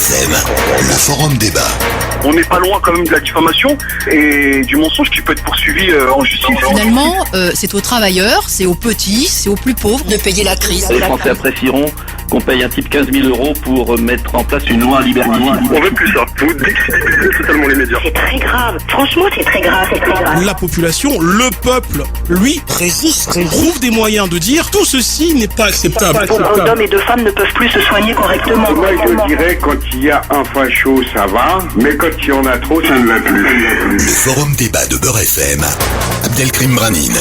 FM, le forum débat. On n'est pas loin quand même de la diffamation et du mensonge qui peut être poursuivi en justice. Finalement, c'est aux travailleurs, c'est aux petits, c'est aux plus pauvres de payer la crise. Les Français apprécieront qu'on paye un type 15 000 € pour mettre en place une loi liberticide. On veut plus ça. Vous décrédibilisez totalement les médias. C'est très grave. Franchement, c'est très grave. La population, le peuple, lui, résiste, trouve des moyens de dire tout ceci n'est pas acceptable. Beaucoup d'hommes et de femmes ne peuvent plus se soigner correctement. Moi, je dirais, quand il y a un facho, ça va, mais quand il y en a trop, ça ne va plus. Le forum débat de Beurre FM, Abdelkrim Branine.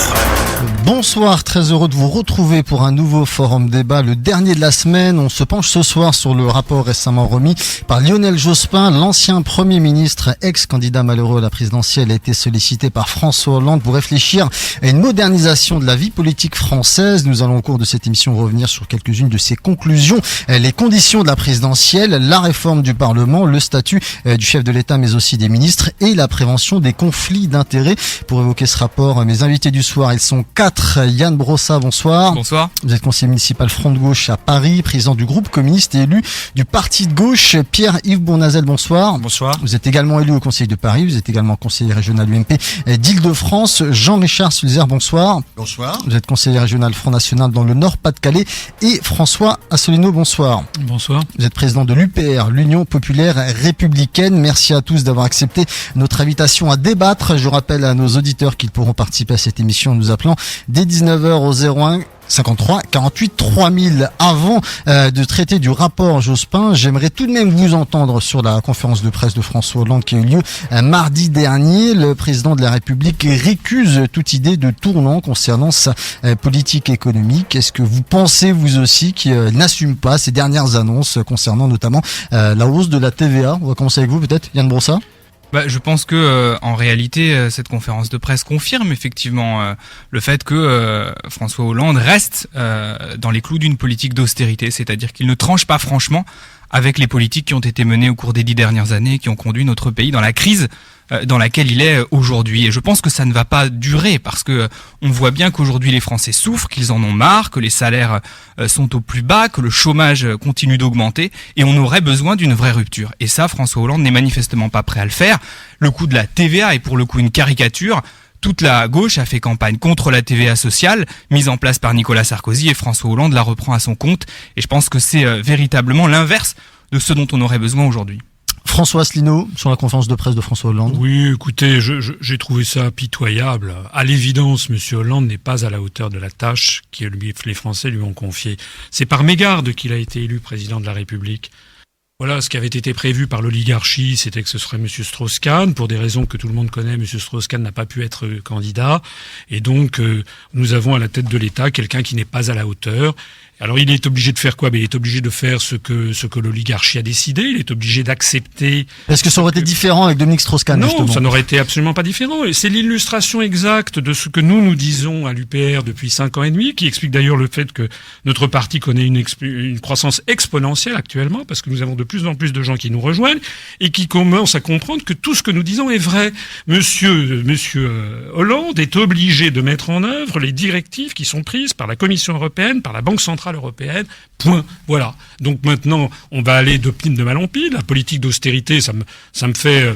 Bonsoir, très heureux de vous retrouver pour un nouveau forum débat, le dernier de la semaine. On se penche ce soir sur le rapport récemment remis par Lionel Jospin, l'ancien Premier ministre, ex-candidat malheureux à la présidentielle, a été sollicité par François Hollande pour réfléchir à une modernisation de la vie politique française. Nous allons au cours de cette émission revenir sur quelques-unes de ses conclusions, les conditions de la présidentielle, la réforme du Parlement, le statut du chef de l'État mais aussi des ministres et la prévention des conflits d'intérêts. Pour évoquer ce rapport, mes invités du soir, ils sont 4. Yann Brossa, bonsoir. Bonsoir. Vous êtes conseiller municipal Front de Gauche à Paris, président du groupe communiste et élu du Parti de Gauche. Pierre-Yves Bournazel, bonsoir. Bonsoir. Vous êtes également élu au Conseil de Paris, vous êtes également conseiller régional UMP d'Île-de-France. Jean-Richard Sulzer, bonsoir. Bonsoir. Vous êtes conseiller régional Front National dans le Nord-Pas-de-Calais. Et François Asselineau, bonsoir. Bonsoir. Vous êtes président de l'UPR, l'Union Populaire Républicaine. Merci à tous d'avoir accepté notre invitation à débattre. Je rappelle à nos auditeurs qu'ils pourront participer à cette émission en nous appelant dès 19h au 01 53 48 3000. Avant de traiter du rapport Jospin, j'aimerais tout de même vous entendre sur la conférence de presse de François Hollande qui a eu lieu mardi dernier. Le président de la République récuse toute idée de tournant concernant sa politique économique. Est-ce que vous pensez vous aussi qu'il n'assume pas ces dernières annonces concernant notamment la hausse de la TVA? On va commencer avec vous peut-être, Yann Brossa. Je pense que en réalité cette conférence de presse confirme effectivement le fait que François Hollande reste dans les clous d'une politique d'austérité, c'est-à-dire qu'il ne tranche pas franchement avec les politiques qui ont été menées au cours des 10 dernières années, qui ont conduit notre pays dans la crise dans laquelle il est aujourd'hui. Et je pense que ça ne va pas durer parce que on voit bien qu'aujourd'hui les Français souffrent, qu'ils en ont marre, que les salaires sont au plus bas, que le chômage continue d'augmenter et on aurait besoin d'une vraie rupture. Et ça, François Hollande n'est manifestement pas prêt à le faire. Le coût de la TVA est pour le coup une caricature. Toute la gauche a fait campagne contre la TVA sociale, mise en place par Nicolas Sarkozy, et François Hollande la reprend à son compte. Et je pense que c'est véritablement l'inverse de ce dont on aurait besoin aujourd'hui. François Asselineau, sur la conférence de presse de François Hollande. Oui, écoutez, j'ai trouvé ça pitoyable. À l'évidence, M. Hollande n'est pas à la hauteur de la tâche que les Français lui ont confiée. C'est par mégarde qu'il a été élu président de la République. Voilà, ce qui avait été prévu par l'oligarchie, c'était que ce serait M. Strauss-Kahn. Pour des raisons que tout le monde connaît, M. Strauss-Kahn n'a pas pu être candidat. Et donc, nous avons à la tête de l'État quelqu'un qui n'est pas à la hauteur. Alors, il est obligé de faire quoi? Il est obligé de faire ce que l'oligarchie a décidé. Il est obligé d'accepter. Est-ce que ça aurait été différent avec Dominique Strauss-Kahn? Non, justement, ça n'aurait été absolument pas différent. Et c'est l'illustration exacte de ce que nous disons à l'UPR depuis 5 ans et demi, qui explique d'ailleurs le fait que notre parti connaît une croissance exponentielle actuellement, parce que nous avons de plus en plus de gens qui nous rejoignent et qui commencent à comprendre que tout ce que nous disons est vrai. Monsieur Hollande est obligé de mettre en œuvre les directives qui sont prises par la Commission européenne, par la Banque centrale européenne. Point. Voilà. Donc maintenant, on va aller de mal en pile. La politique d'austérité, ça me fait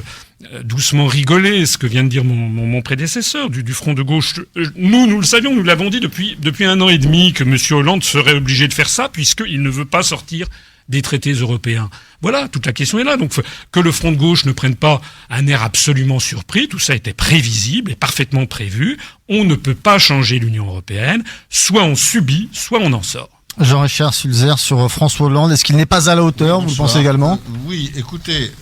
doucement rigoler ce que vient de dire mon prédécesseur du Front de Gauche. Nous le savions, nous l'avons dit depuis 1 an et demi que M. Hollande serait obligé de faire ça puisqu'il ne veut pas sortir des traités européens. Voilà, toute la question est là. Donc que le Front de Gauche ne prenne pas un air absolument surpris, tout ça était prévisible et parfaitement prévu. On ne peut pas changer l'Union européenne. Soit on subit, soit on en sort. Jean-Richard Sulzer sur François Hollande, est-ce qu'il n'est pas à la hauteur? Vous le pensez également? Oui, écoutez,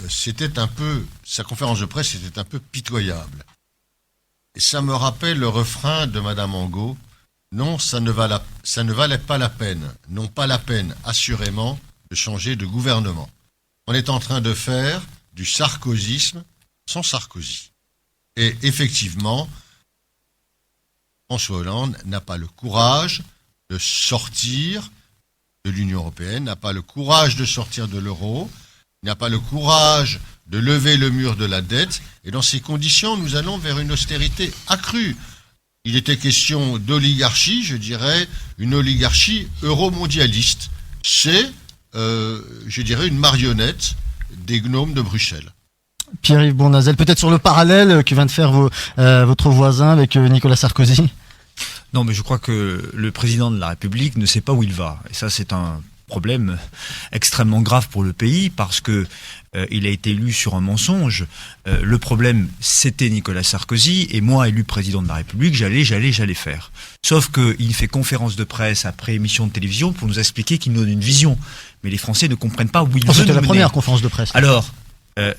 sa conférence de presse était un peu pitoyable. Et ça me rappelle le refrain de Madame Angot. Non, ça ne valait pas la peine. Non, pas la peine, assurément, de changer de gouvernement. On est en train de faire du sarkozysme sans Sarkozy. Et effectivement, François Hollande n'a pas le courage de sortir de l'Union européenne, n'a pas le courage de sortir de l'euro, n'a pas le courage de lever le mur de la dette. Et dans ces conditions, nous allons vers une austérité accrue. Il était question d'oligarchie, je dirais, une oligarchie euromondialiste. C'est, je dirais, une marionnette des gnomes de Bruxelles. Pierre-Yves Bournazel, peut-être sur le parallèle que vient de faire votre voisin avec Nicolas Sarkozy. Non, mais je crois que le président de la République ne sait pas où il va. Et ça, c'est un problème extrêmement grave pour le pays parce que il a été élu sur un mensonge. Le problème, c'était Nicolas Sarkozy et moi, élu président de la République, j'allais faire. Sauf qu'il fait conférence de presse après émission de télévision pour nous expliquer qu'il nous donne une vision. Mais les Français ne comprennent pas où il veut nous mener. C'était la première conférence de presse. Alors,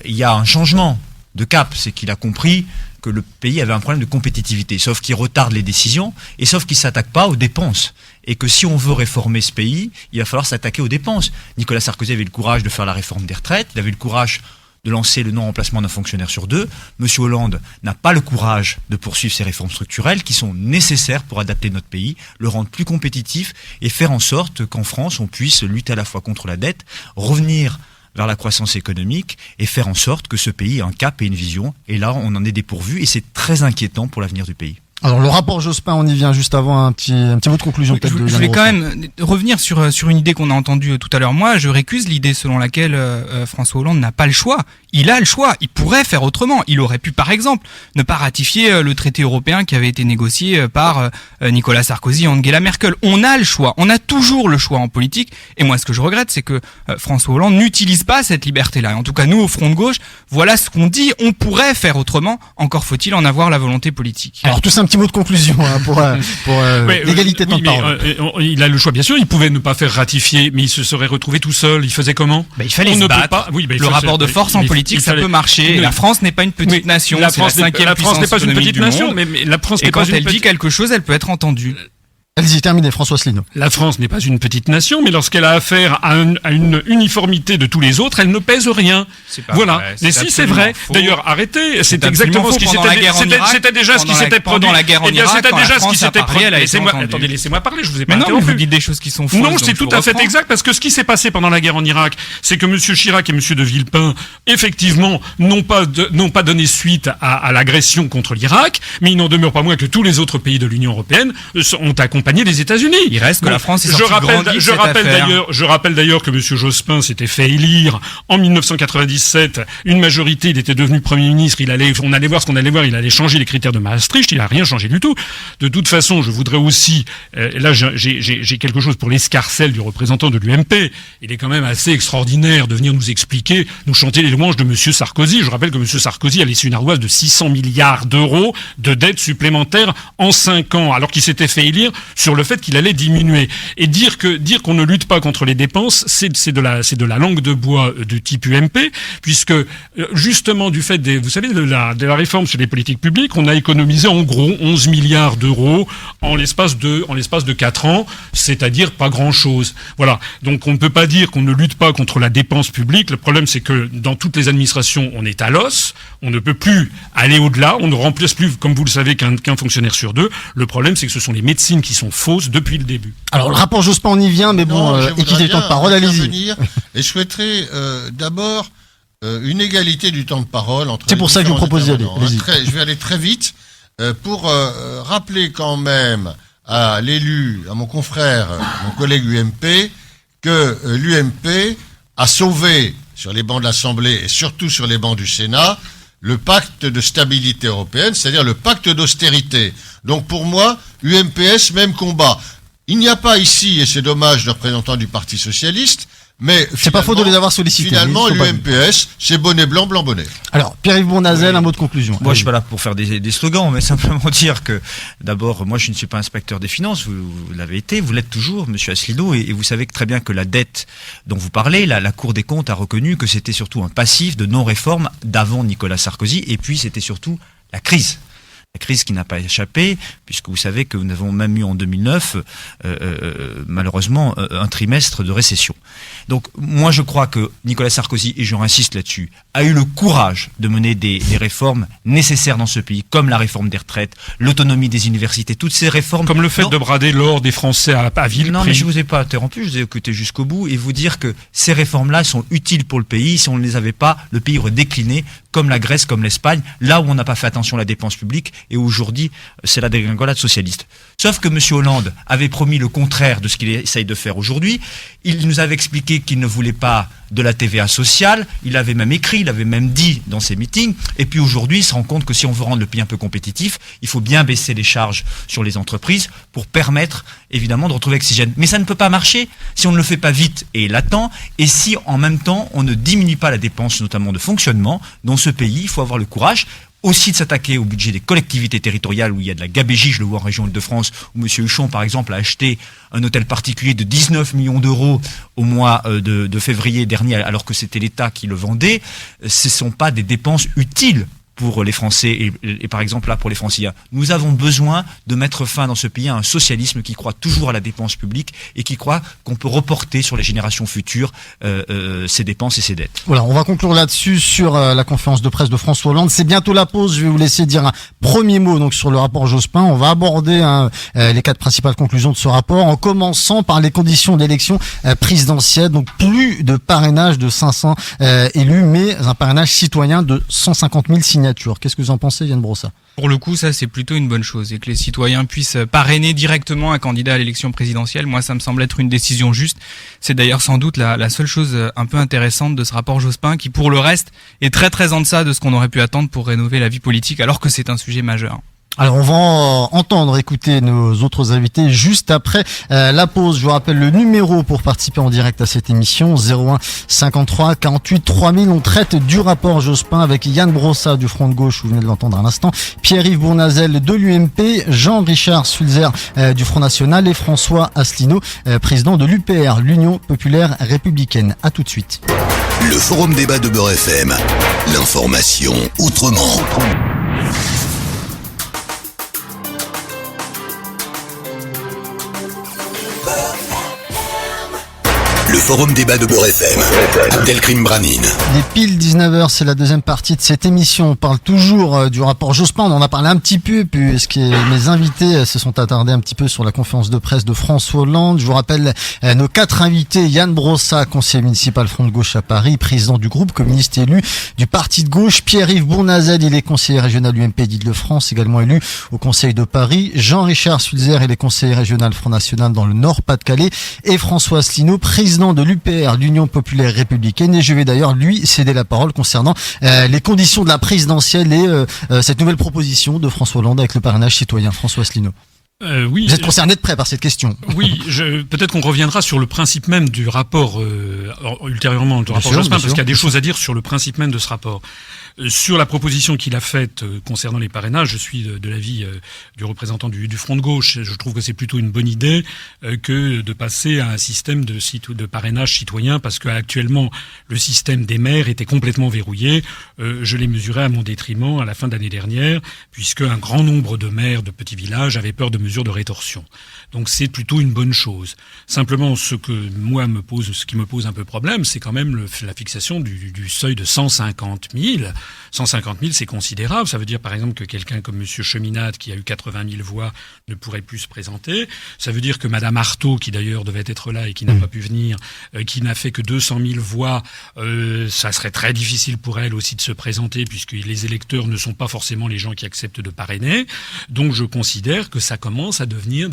il y a un changement de cap, c'est qu'il a compris que le pays avait un problème de compétitivité, sauf qu'il retarde les décisions et sauf qu'il s'attaque pas aux dépenses. Et que si on veut réformer ce pays, il va falloir s'attaquer aux dépenses. Nicolas Sarkozy avait le courage de faire la réforme des retraites, il avait le courage de lancer le non-remplacement d'un fonctionnaire sur 2. Monsieur Hollande n'a pas le courage de poursuivre ces réformes structurelles qui sont nécessaires pour adapter notre pays, le rendre plus compétitif et faire en sorte qu'en France, on puisse lutter à la fois contre la dette, revenir vers la croissance économique et faire en sorte que ce pays ait un cap et une vision. Et là, on en est dépourvu et c'est très inquiétant pour l'avenir du pays. Alors le rapport Jospin, on y vient juste avant un petit mot de conclusion peut-être. Je voulais quand même revenir sur une idée qu'on a entendue tout à l'heure. Moi, je récuse l'idée selon laquelle François Hollande n'a pas le choix. Il a le choix. Il pourrait faire autrement. Il aurait pu, par exemple, ne pas ratifier le traité européen qui avait été négocié par Nicolas Sarkozy et Angela Merkel. On a le choix. On a toujours le choix en politique. Et moi, ce que je regrette, c'est que François Hollande n'utilise pas cette liberté-là. Et en tout cas, nous, au Front de Gauche, voilà ce qu'on dit. On pourrait faire autrement. Encore faut-il en avoir la volonté politique. Alors tout ça, un petit mot de conclusion pour l'égalité de temps de parole. Il a le choix, bien sûr. Il pouvait ne pas faire ratifier, mais il se serait retrouvé tout seul. Il faisait comment? Il fallait se battre. Le rapport de force en politique, ça peut marcher. La France n'est pas une petite nation. La France n'est pas une petite nation, mais la France n'est pas une petite nation. Et quand elle dit quelque chose, elle peut être entendue. Allez-y, terminez, François Asselineau. La France n'est pas une petite nation, mais lorsqu'elle a affaire à une uniformité de tous les autres, elle ne pèse rien. Voilà. Mais si, c'est vrai. D'ailleurs, arrêtez. C'est exactement ce qui c'était déjà ce qui s'était produit. Pendant la guerre en Irak, c'était déjà ce qui s'était produit. Attendez, laissez-moi parler, je vous ai pas interrompu. interrompu. Vous dites des choses qui sont fausses. Non, c'est tout à fait exact, parce que ce qui s'est passé pendant la guerre en Irak, c'est que M. Chirac et M. de Villepin, effectivement, n'ont pas donné suite à l'agression contre l'Irak, mais il n'en demeure pas moins que tous les autres pays de l'Union européenne ont accompagné les États-Unis. Il reste que la France est sortie grandie de cette affaire. Je rappelle d'ailleurs que M. Jospin s'était fait élire en 1997 une majorité, il était devenu Premier ministre, on allait voir ce qu'on allait voir, il allait changer les critères de Maastricht, il n'a rien changé du tout. De toute façon, je voudrais aussi, là j'ai quelque chose pour l'escarcelle du représentant de l'UMP, il est quand même assez extraordinaire de venir nous expliquer, nous chanter les louanges de M. Sarkozy. Je rappelle que M. Sarkozy a laissé une ardoise de 600 milliards d'euros de dettes supplémentaires en 5 ans, alors qu'il s'était fait élire sur le fait qu'il allait diminuer. Et dire qu'on ne lutte pas contre les dépenses, c'est de la langue de bois de type UMP, puisque justement du fait vous savez, de la réforme sur les politiques publiques, on a économisé en gros 11 milliards d'euros en l'espace de 4 ans, c'est-à-dire pas grand-chose. Voilà. Donc on ne peut pas dire qu'on ne lutte pas contre la dépense publique. Le problème, c'est que dans toutes les administrations, on est à l'os, on ne peut plus aller au-delà, on ne remplace plus, comme vous le savez, qu'un fonctionnaire sur 2. Le problème, c'est que ce sont les médecines qui sont fausses depuis le début. Alors le rapport Jospin, on y vient, mais bon, équité de temps de parole, allez-y. Et je souhaiterais d'abord une égalité du temps de parole entre. C'est pour ça que je vous propose d'y aller. Je vais aller très vite pour rappeler quand même à l'élu, à mon confrère, mon collègue UMP, que l'UMP a sauvé sur les bancs de l'Assemblée et surtout sur les bancs du Sénat le pacte de stabilité européenne, c'est-à-dire le pacte d'austérité. Donc pour moi, UMPS, même combat. Il n'y a pas ici, et c'est dommage, de représentants du Parti socialiste, mais c'est pas faux de les avoir sollicités. Finalement, l'UMPS, c'est bonnet blanc, blanc bonnet. Alors, Pierre-Yves Bournazel, un mot de conclusion. Moi, je suis pas là pour faire des slogans, mais simplement dire que, d'abord, moi, je ne suis pas inspecteur des finances, vous l'avez été, vous l'êtes toujours, monsieur Asselineau, et vous savez très bien que la dette dont vous parlez, la Cour des comptes a reconnu que c'était surtout un passif de non-réforme d'avant Nicolas Sarkozy, et puis c'était surtout la crise. La crise qui n'a pas échappé, puisque vous savez que nous avons même eu en 2009, malheureusement, un trimestre de récession. Donc, moi, je crois que Nicolas Sarkozy, et j'insiste là-dessus, a eu le courage de mener des réformes nécessaires dans ce pays, comme la réforme des retraites, l'autonomie des universités, toutes ces réformes. Comme le fait de brader l'or des Français à vil prix. Non, mais je vous ai pas interrompu, je vous ai écouté jusqu'au bout, et vous dire que ces réformes-là sont utiles pour le pays. Si on ne les avait pas, le pays aurait décliné, comme la Grèce, comme l'Espagne, là où on n'a pas fait attention à la dépense publique, et aujourd'hui, c'est la dégringolade socialiste. Sauf que M. Hollande avait promis le contraire de ce qu'il essaye de faire aujourd'hui. Il nous avait expliqué qu'il ne voulait pas de la TVA sociale, il avait même écrit, il avait même dit dans ses meetings, et puis aujourd'hui il se rend compte que si on veut rendre le pays un peu compétitif, il faut bien baisser les charges sur les entreprises pour permettre évidemment de retrouver l'oxygène. Mais ça ne peut pas marcher si on ne le fait pas vite et latent, et si en même temps on ne diminue pas la dépense notamment de fonctionnement. Dans ce pays, il faut avoir le courage aussi de s'attaquer au budget des collectivités territoriales où il y a de la gabégie, je le vois en région Île-de-France, où M. Huchon, par exemple, a acheté un hôtel particulier de 19 millions d'euros au mois de février dernier, alors que c'était l'État qui le vendait. Ce ne sont pas des dépenses utiles pour les Français et par exemple là pour les Franciliens. Nous avons besoin de mettre fin dans ce pays à un socialisme qui croit toujours à la dépense publique et qui croit qu'on peut reporter sur les générations futures ces dépenses et ces dettes. Voilà, on va conclure là-dessus sur la conférence de presse de François Hollande. C'est bientôt la pause. Je vais vous laisser dire un premier mot donc sur le rapport Jospin. On va aborder les 4 principales conclusions de ce rapport en commençant par les conditions d'élection présidentielle. Donc plus de parrainage de 500 élus, mais un parrainage citoyen de 150 000 signatures. Qu'est-ce que vous en pensez, Yann Brossa ? Pour le coup, ça c'est plutôt une bonne chose, et que les citoyens puissent parrainer directement un candidat à l'élection présidentielle. Moi, ça me semble être une décision juste. C'est d'ailleurs sans doute la seule chose un peu intéressante de ce rapport Jospin, qui pour le reste est très très en deçà de ce qu'on aurait pu attendre pour rénover la vie politique, alors que c'est un sujet majeur. Alors on va écouter nos autres invités juste après la pause. Je vous rappelle le numéro pour participer en direct à cette émission, 01 53 48 3000. On traite du rapport Jospin avec Yann Brossa du Front de Gauche, vous venez de l'entendre à l'instant, Pierre-Yves Bournazel de l'UMP, Jean-Richard Sulzer du Front National et François Asselineau, président de l'UPR, l'Union Populaire Républicaine. À tout de suite. Le Forum Débat de Beurre FM, l'information autrement. Le Forum Débat de Beurre FM, Abdelkrim Branine. Il est pile 19h, c'est la deuxième partie de cette émission. On parle toujours du rapport Jospin, on en a parlé un petit peu, puisque mes invités se sont attardés un petit peu sur la conférence de presse de François Hollande. Je vous rappelle nos 4 invités, Yann Brossa, conseiller municipal Front de Gauche à Paris, président du groupe communiste élu du Parti de Gauche, Pierre-Yves Bournazel, il est conseiller régional UMP d'Île-de-France, également élu au Conseil de Paris, Jean-Richard Sulzer, il est conseiller régional Front National dans le Nord-Pas-de-Calais, et François Asselineau, président de l'UPR, l'Union Populaire Républicaine, et je vais d'ailleurs lui céder la parole concernant les conditions de la présidentielle et cette nouvelle proposition de François Hollande avec le parrainage citoyen. François Asselineau. Oui, vous êtes concerné de près par cette question. Oui, peut-être qu'on reviendra sur le principe même du rapport ultérieurement, du rapport Jospin, parce qu'il y a des choses à dire sur le principe même de ce rapport. Sur la proposition qu'il a faite concernant les parrainages, je suis de l'avis du représentant du Front de Gauche. Je trouve que c'est plutôt une bonne idée que de passer à un système de parrainage citoyen, parce qu'actuellement, le système des maires était complètement verrouillé. Je l'ai mesuré à mon détriment à la fin de l'année dernière, puisque un grand nombre de maires de petits villages avaient peur de mesures de rétorsion. Donc c'est plutôt une bonne chose. Simplement, ce qui me pose un peu problème, c'est quand même la fixation du seuil de 150 000. 150 000, c'est considérable. Ça veut dire, par exemple, que quelqu'un comme Monsieur Cheminade, qui a eu 80 000 voix, ne pourrait plus se présenter. Ça veut dire que Madame Artaud, qui d'ailleurs devait être là et qui n'a pas pu venir, qui n'a fait que 200 000 voix, ça serait très difficile pour elle aussi de se présenter, puisque les électeurs ne sont pas forcément les gens qui acceptent de parrainer. Donc je considère que ça commence à devenir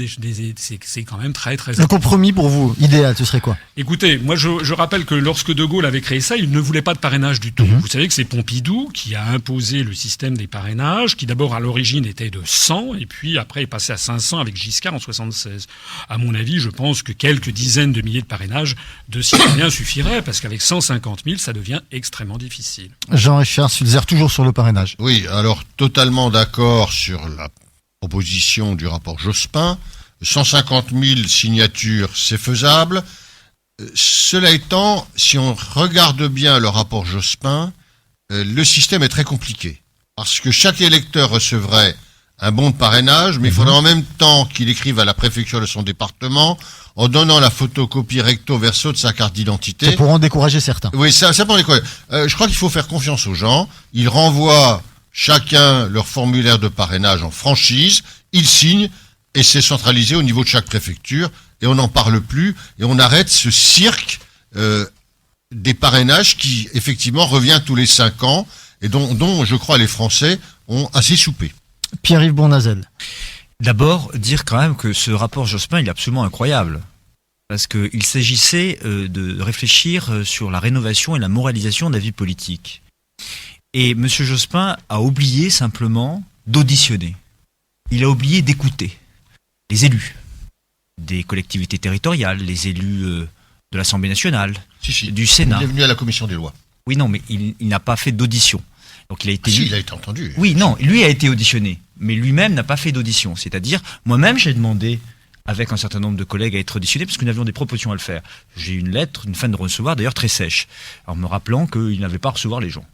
c'est quand même très très... Le compromis pour vous, idéal, ce serait quoi? Écoutez, moi je rappelle que lorsque De Gaulle avait créé ça, il ne voulait pas de parrainage du tout. Vous savez que c'est Pompidou qui a imposé le système des parrainages, qui d'abord à l'origine était de 100, et puis après est passé à 500 avec Giscard en 76. À mon avis, je pense que quelques dizaines de milliers de parrainages de citoyens suffiraient, parce qu'avec 150 000, ça devient extrêmement difficile. Jean-Richard Sulzer, toujours sur le parrainage. Oui, alors totalement d'accord sur la proposition du rapport Jospin. 150 000 signatures, c'est faisable. Cela étant, si on regarde bien le rapport Jospin, le système est très compliqué. Parce que chaque électeur recevrait un bon de parrainage, mais il faudrait en même temps qu'il écrive à la préfecture de son département en donnant la photocopie recto verso de sa carte d'identité. C'est pour en décourager certains. Oui, ça pour en décourager. Je crois qu'il faut faire confiance aux gens. Ils renvoient chacun leur formulaire de parrainage en franchise, ils signent, et c'est centralisé au niveau de chaque préfecture, et on n'en parle plus, et on arrête ce cirque des parrainages qui, effectivement, revient tous les 5 ans, et dont je crois, les Français ont assez soupé. Pierre-Yves Bournazel. D'abord, dire quand même que ce rapport Jospin, il est absolument incroyable. Parce qu'il s'agissait de réfléchir sur la rénovation et la moralisation de la vie politique. Et M. Jospin a oublié simplement d'auditionner. Il a oublié d'écouter les élus des collectivités territoriales, les élus de l'Assemblée nationale, du Sénat. Il est venu à la commission des lois. Oui, non, mais il n'a pas fait d'audition. Donc il a été. Il a été entendu. Oui, non, lui a été auditionné, mais lui-même n'a pas fait d'audition. C'est-à-dire, moi-même, j'ai demandé avec un certain nombre de collègues à être auditionnés parce que nous avions des propositions à le faire. J'ai eu une fin de recevoir, d'ailleurs très sèche, en me rappelant qu'il n'avait pas à recevoir les gens.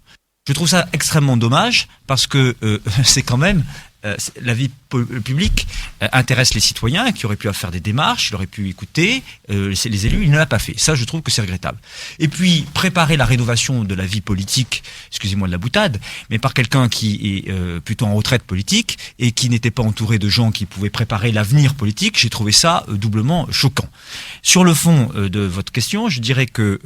Je trouve ça extrêmement dommage parce que c'est quand même la vie publique intéresse les citoyens qui auraient pu faire des démarches, il aurait pu écouter les élus, il ne l'a pas fait. Ça, je trouve que c'est regrettable. Et puis, préparer la rénovation de la vie politique, excusez-moi de la boutade, mais par quelqu'un qui est plutôt en retraite politique et qui n'était pas entouré de gens qui pouvaient préparer l'avenir politique, j'ai trouvé ça doublement choquant. Sur le fond de votre question, je dirais que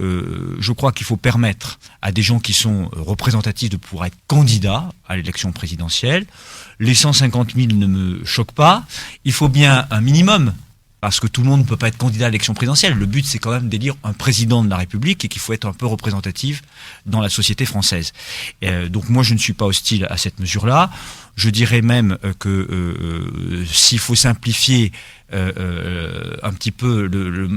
je crois qu'il faut permettre à des gens qui sont représentatifs de pouvoir être candidats à l'élection présidentielle. Les 150 000 ne me choquent pas. Il faut bien un minimum, parce que tout le monde ne peut pas être candidat à l'élection présidentielle. Le but, c'est quand même d'élire un président de la République et qu'il faut être un peu représentatif dans la société française. Donc moi, je ne suis pas hostile à cette mesure-là. Je dirais même que s'il faut simplifier un petit peu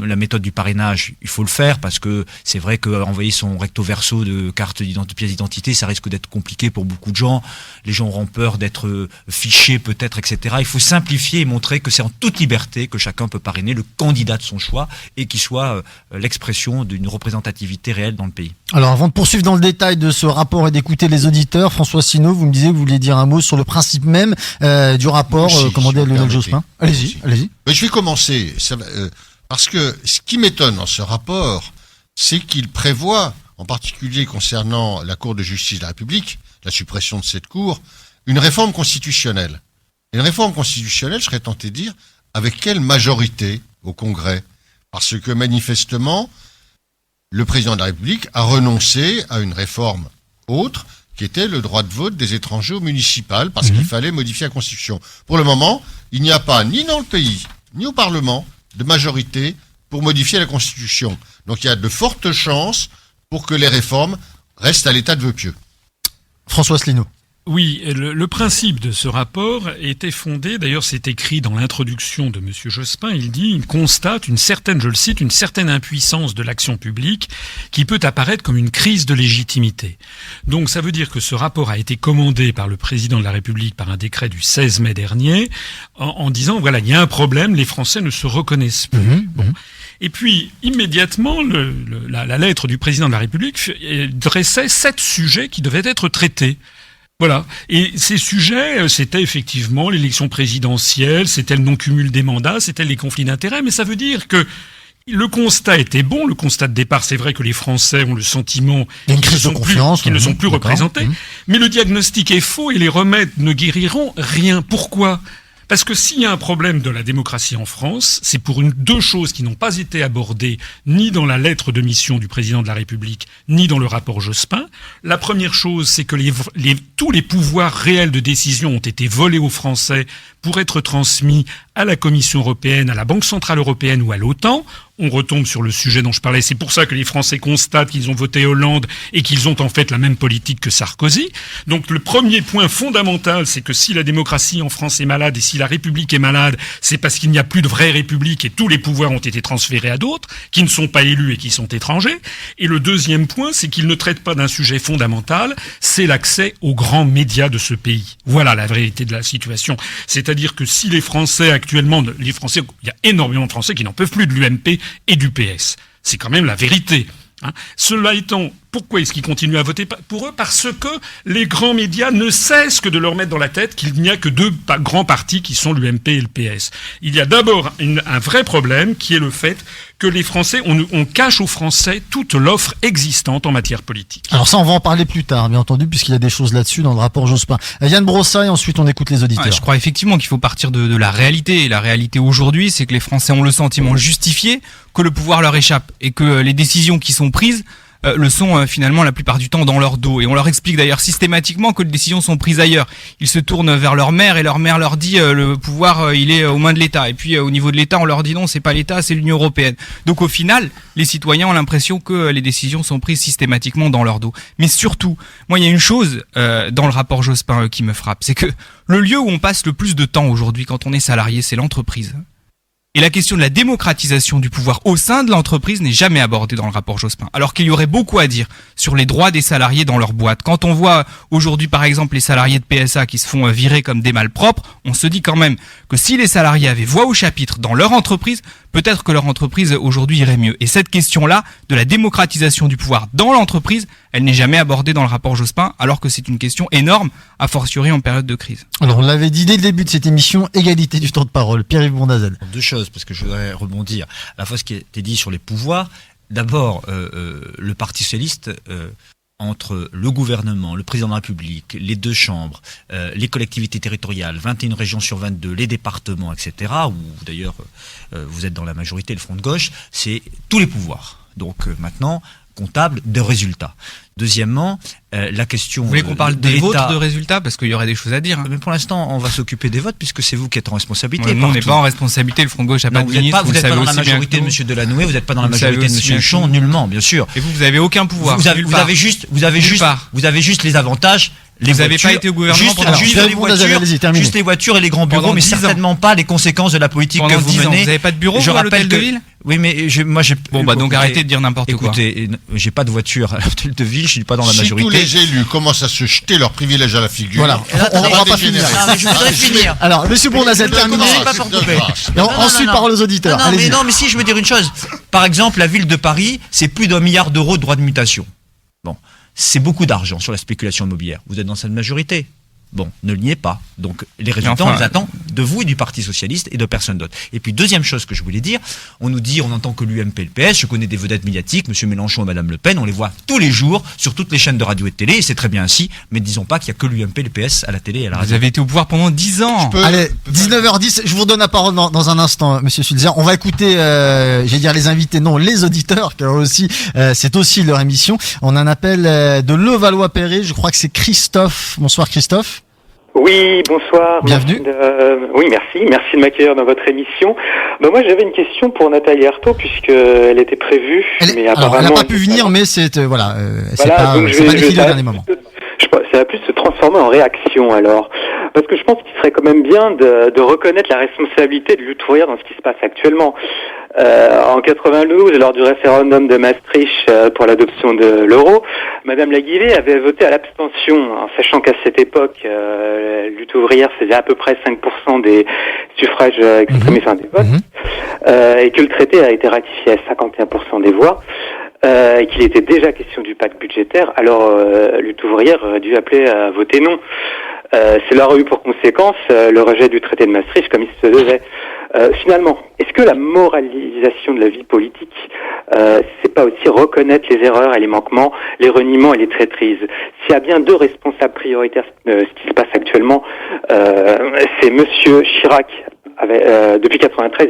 la méthode du parrainage, il faut le faire parce que c'est vrai qu'envoyer son recto verso de carte pièce d'identité, ça risque d'être compliqué pour beaucoup de gens. Les gens auront peur d'être fichés peut-être, etc. Il faut simplifier et montrer que c'est en toute liberté que chacun peut parrainer le candidat de son choix et qu'il soit l'expression d'une représentativité réelle dans le pays. Alors avant de poursuivre dans le détail de ce rapport et d'écouter les auditeurs, François Asselineau, vous me disiez que vous vouliez dire un mot sur le principe même du rapport commandé à Lionel Jospin. Allez-y. Mais je vais commencer, parce que ce qui m'étonne dans ce rapport, c'est qu'il prévoit, en particulier concernant la Cour de justice de la République, la suppression de cette Cour, une réforme constitutionnelle. Et une réforme constitutionnelle, je serais tenté de dire, avec quelle majorité au Congrès? Parce que manifestement, le président de la République a renoncé à une réforme autre, qui était le droit de vote des étrangers au municipal, parce qu'il fallait modifier la Constitution. Pour le moment, il n'y a pas, ni dans le pays, ni au Parlement, de majorité pour modifier la Constitution. Donc il y a de fortes chances pour que les réformes restent à l'état de vœu pieux. François Asselineau. Oui, le principe de ce rapport était fondé, d'ailleurs c'est écrit dans l'introduction de M. Jospin, il constate une certaine, je le cite, une certaine impuissance de l'action publique qui peut apparaître comme une crise de légitimité. Donc ça veut dire que ce rapport a été commandé par le président de la République par un décret du 16 mai dernier en disant, voilà, il y a un problème, les Français ne se reconnaissent plus. Et puis, immédiatement, la lettre du président de la République dressait 7 sujets qui devaient être traités. Voilà. Et ces sujets, c'était effectivement l'élection présidentielle, c'était le non-cumul des mandats, c'était les conflits d'intérêts, mais ça veut dire que le constat était bon, le constat de départ, c'est vrai que les Français ont le sentiment qu'ils ne sont plus représentés, mais le diagnostic est faux et les remèdes ne guériront rien. Pourquoi ? Parce que s'il y a un problème de la démocratie en France, c'est pour deux choses qui n'ont pas été abordées ni dans la lettre de mission du président de la République, ni dans le rapport Jospin. La première chose, c'est que tous les pouvoirs réels de décision ont été volés aux Français pour être transmis à la Commission européenne, à la Banque centrale européenne ou à l'OTAN. On retombe sur le sujet dont je parlais. C'est pour ça que les Français constatent qu'ils ont voté Hollande et qu'ils ont en fait la même politique que Sarkozy. Donc le premier point fondamental, c'est que si la démocratie en France est malade et si la République est malade, c'est parce qu'il n'y a plus de vraie République et tous les pouvoirs ont été transférés à d'autres, qui ne sont pas élus et qui sont étrangers. Et le deuxième point, c'est qu'il ne traite pas d'un sujet fondamental, c'est l'accès aux grands médias de ce pays. Voilà la vérité de la situation. C'est-à-dire que si les Français actuellement, il y a énormément de Français qui n'en peuvent plus de l'UMP et du PS. C'est quand même la vérité. Cela étant, pourquoi est-ce qu'ils continuent à voter pour eux ? Parce que les grands médias ne cessent que de leur mettre dans la tête qu'il n'y a que deux grands partis qui sont l'UMP et le PS. Il y a d'abord un vrai problème qui est le fait que les Français, on cache aux Français toute l'offre existante en matière politique. Alors ça, on va en parler plus tard, bien entendu, puisqu'il y a des choses là-dessus dans le rapport Jospin. Yann Brossat, ensuite on écoute les auditeurs. Je crois effectivement qu'il faut partir de la réalité. Et la réalité aujourd'hui, c'est que les Français ont le sentiment justifié que le pouvoir leur échappe et que les décisions qui sont prises le sont finalement la plupart du temps dans leur dos. Et on leur explique d'ailleurs systématiquement que les décisions sont prises ailleurs. Ils se tournent vers leur mère et leur mère leur dit le pouvoir il est aux mains de l'État. Et puis au niveau de l'État, on leur dit non, c'est pas l'État, c'est l'Union européenne. Donc au final, les citoyens ont l'impression que les décisions sont prises systématiquement dans leur dos. Mais surtout, moi il y a une chose dans le rapport Jospin qui me frappe, c'est que le lieu où on passe le plus de temps aujourd'hui quand on est salarié, c'est l'entreprise. Et la question de la démocratisation du pouvoir au sein de l'entreprise n'est jamais abordée dans le rapport Jospin. Alors qu'il y aurait beaucoup à dire sur les droits des salariés dans leur boîte. Quand on voit aujourd'hui par exemple les salariés de PSA qui se font virer comme des malpropres, on se dit quand même que si les salariés avaient voix au chapitre dans leur entreprise, peut-être que leur entreprise aujourd'hui irait mieux. Et cette question-là de la démocratisation du pouvoir dans l'entreprise, elle n'est jamais abordée dans le rapport Jospin, alors que c'est une question énorme, a fortiori en période de crise. Alors on l'avait dit dès le début de cette émission, égalité du temps de parole. Pierre-Yves Bondazel. Deux choses, parce que je voudrais rebondir. À la fois ce qui a été dit sur les pouvoirs. D'abord, le Parti socialiste, entre le gouvernement, le président de la République, les deux chambres, les collectivités territoriales, 21 régions sur 22, les départements, etc., où d'ailleurs vous êtes dans la majorité, le front de gauche, c'est tous les pouvoirs. Donc maintenant, comptable de résultats. Deuxièmement, la question... Vous voulez qu'on parle des votes de résultats? Parce qu'il y aurait des choses à dire. Mais pour l'instant, on va s'occuper des votes puisque c'est vous qui êtes en responsabilité. Nous, on n'est pas en responsabilité. Le Front de gauche n'a pas de ministre. Vous n'êtes pas dans la majorité de M. Delanoë, vous n'êtes pas dans la majorité de M. Huchon, nullement, bien sûr. Et vous n'avez aucun pouvoir. Vous avez juste les avantages. Vous n'avez pas été au gouvernement pendant juste les voitures et les grands bureaux, mais certainement pas les conséquences de la politique que vous menez. Vous n'avez pas de bureau à l'hôtel de ville? Oui, mais moi j'ai... Bon, bah donc arrêtez de dire n'importe quoi. Écoutez, j'ai pas de voiture à l'hôtel de ville, je suis pas dans la majorité. Si tous les élus commencent à se jeter leurs privilèges à la figure, voilà, on va pas finir. Je voudrais finir. Alors, monsieur Bondazel, terminé. Ensuite, parole aux auditeurs. Non, mais si, je veux dire une chose. Par exemple, la ville de Paris, c'est plus d'1 milliard d'euros de droits de mutation. Bon, c'est beaucoup d'argent sur la spéculation immobilière. Vous êtes dans cette majorité. Bon, ne le niez pas. Donc, les résultats, on les attend de vous et du Parti Socialiste et de personne d'autre. Et puis, deuxième chose que je voulais dire, on nous dit, on entend que l'UMP et le PS, je connais des vedettes médiatiques, M. Mélenchon et Mme Le Pen, on les voit tous les jours sur toutes les chaînes de radio et de télé, et c'est très bien ainsi, mais disons pas qu'il y a que l'UMP et le PS à la télé et à la radio. Vous avez été au pouvoir pendant 10 ans. Allez, 19h10, je vous donne la parole dans un instant, M. Sulzer. On va écouter, j'allais dire les invités, non, les auditeurs, car aussi, c'est aussi leur émission. On a un appel de Levallois-Perret, je crois que c'est Christophe. Bonsoir Christophe. Oui, bonsoir. Bienvenue. Merci de m'accueillir dans votre émission. Moi, j'avais une question pour Nathalie Arthaud, puisqu'elle était prévue. Mais alors, elle n'a pas pu venir, mais c'est c'est pas défilé au dernier moment. Ça va plus se transformer en réaction, alors. Parce que je pense qu'il serait quand même bien de reconnaître la responsabilité de Lutte ouvrière dans ce qui se passe actuellement. En 92, lors du référendum de Maastricht pour l'adoption de l'euro, Madame Laguillet avait voté à l'abstention, en sachant qu'à cette époque, Lutte ouvrière faisait à peu près 5% des suffrages exprimés, des votes, et que le traité a été ratifié à 51% des voix. Et qu'il était déjà question du pacte budgétaire, alors Lutte ouvrière aurait dû appeler à voter non. Cela aurait eu pour conséquence le rejet du traité de Maastricht comme il se devait. Finalement, est-ce que la moralisation de la vie politique, c'est pas aussi reconnaître les erreurs et les manquements, les reniements et les traîtrises? S'il y a bien deux responsables prioritaires ce qui se passe actuellement, c'est Monsieur Chirac. Depuis 93,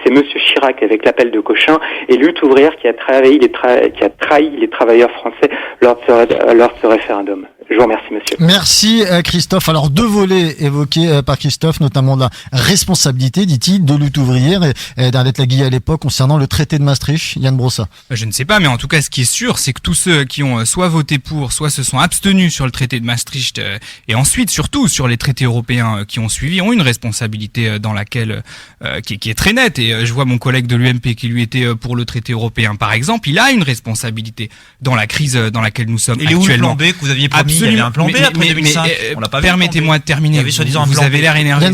c'est Monsieur Chirac avec l'appel de Cochin et Lutte ouvrière qui a trahi les travailleurs français lors de ce référendum. Je vous remercie, monsieur. Merci, Christophe. Alors, deux volets évoqués par Christophe, notamment la responsabilité, dit-il, de Lutte ouvrière et d'Arlette Laguillet à l'époque concernant le traité de Maastricht. Yann Brossa. Je ne sais pas, mais en tout cas, ce qui est sûr, c'est que tous ceux qui ont soit voté pour, soit se sont abstenus sur le traité de Maastricht, et ensuite, surtout, sur les traités européens qui ont suivi, ont une responsabilité dans laquelle, qui est très nette. Et je vois mon collègue de l'UMP qui lui était pour le traité européen, par exemple, il a une responsabilité dans la crise dans laquelle nous sommes actuellement. Et où le plan B que vous aviez promis? Il y avait un plan B après 2005. On l'a pas vu. Permettez-moi de terminer. Vous avez l'air énervé.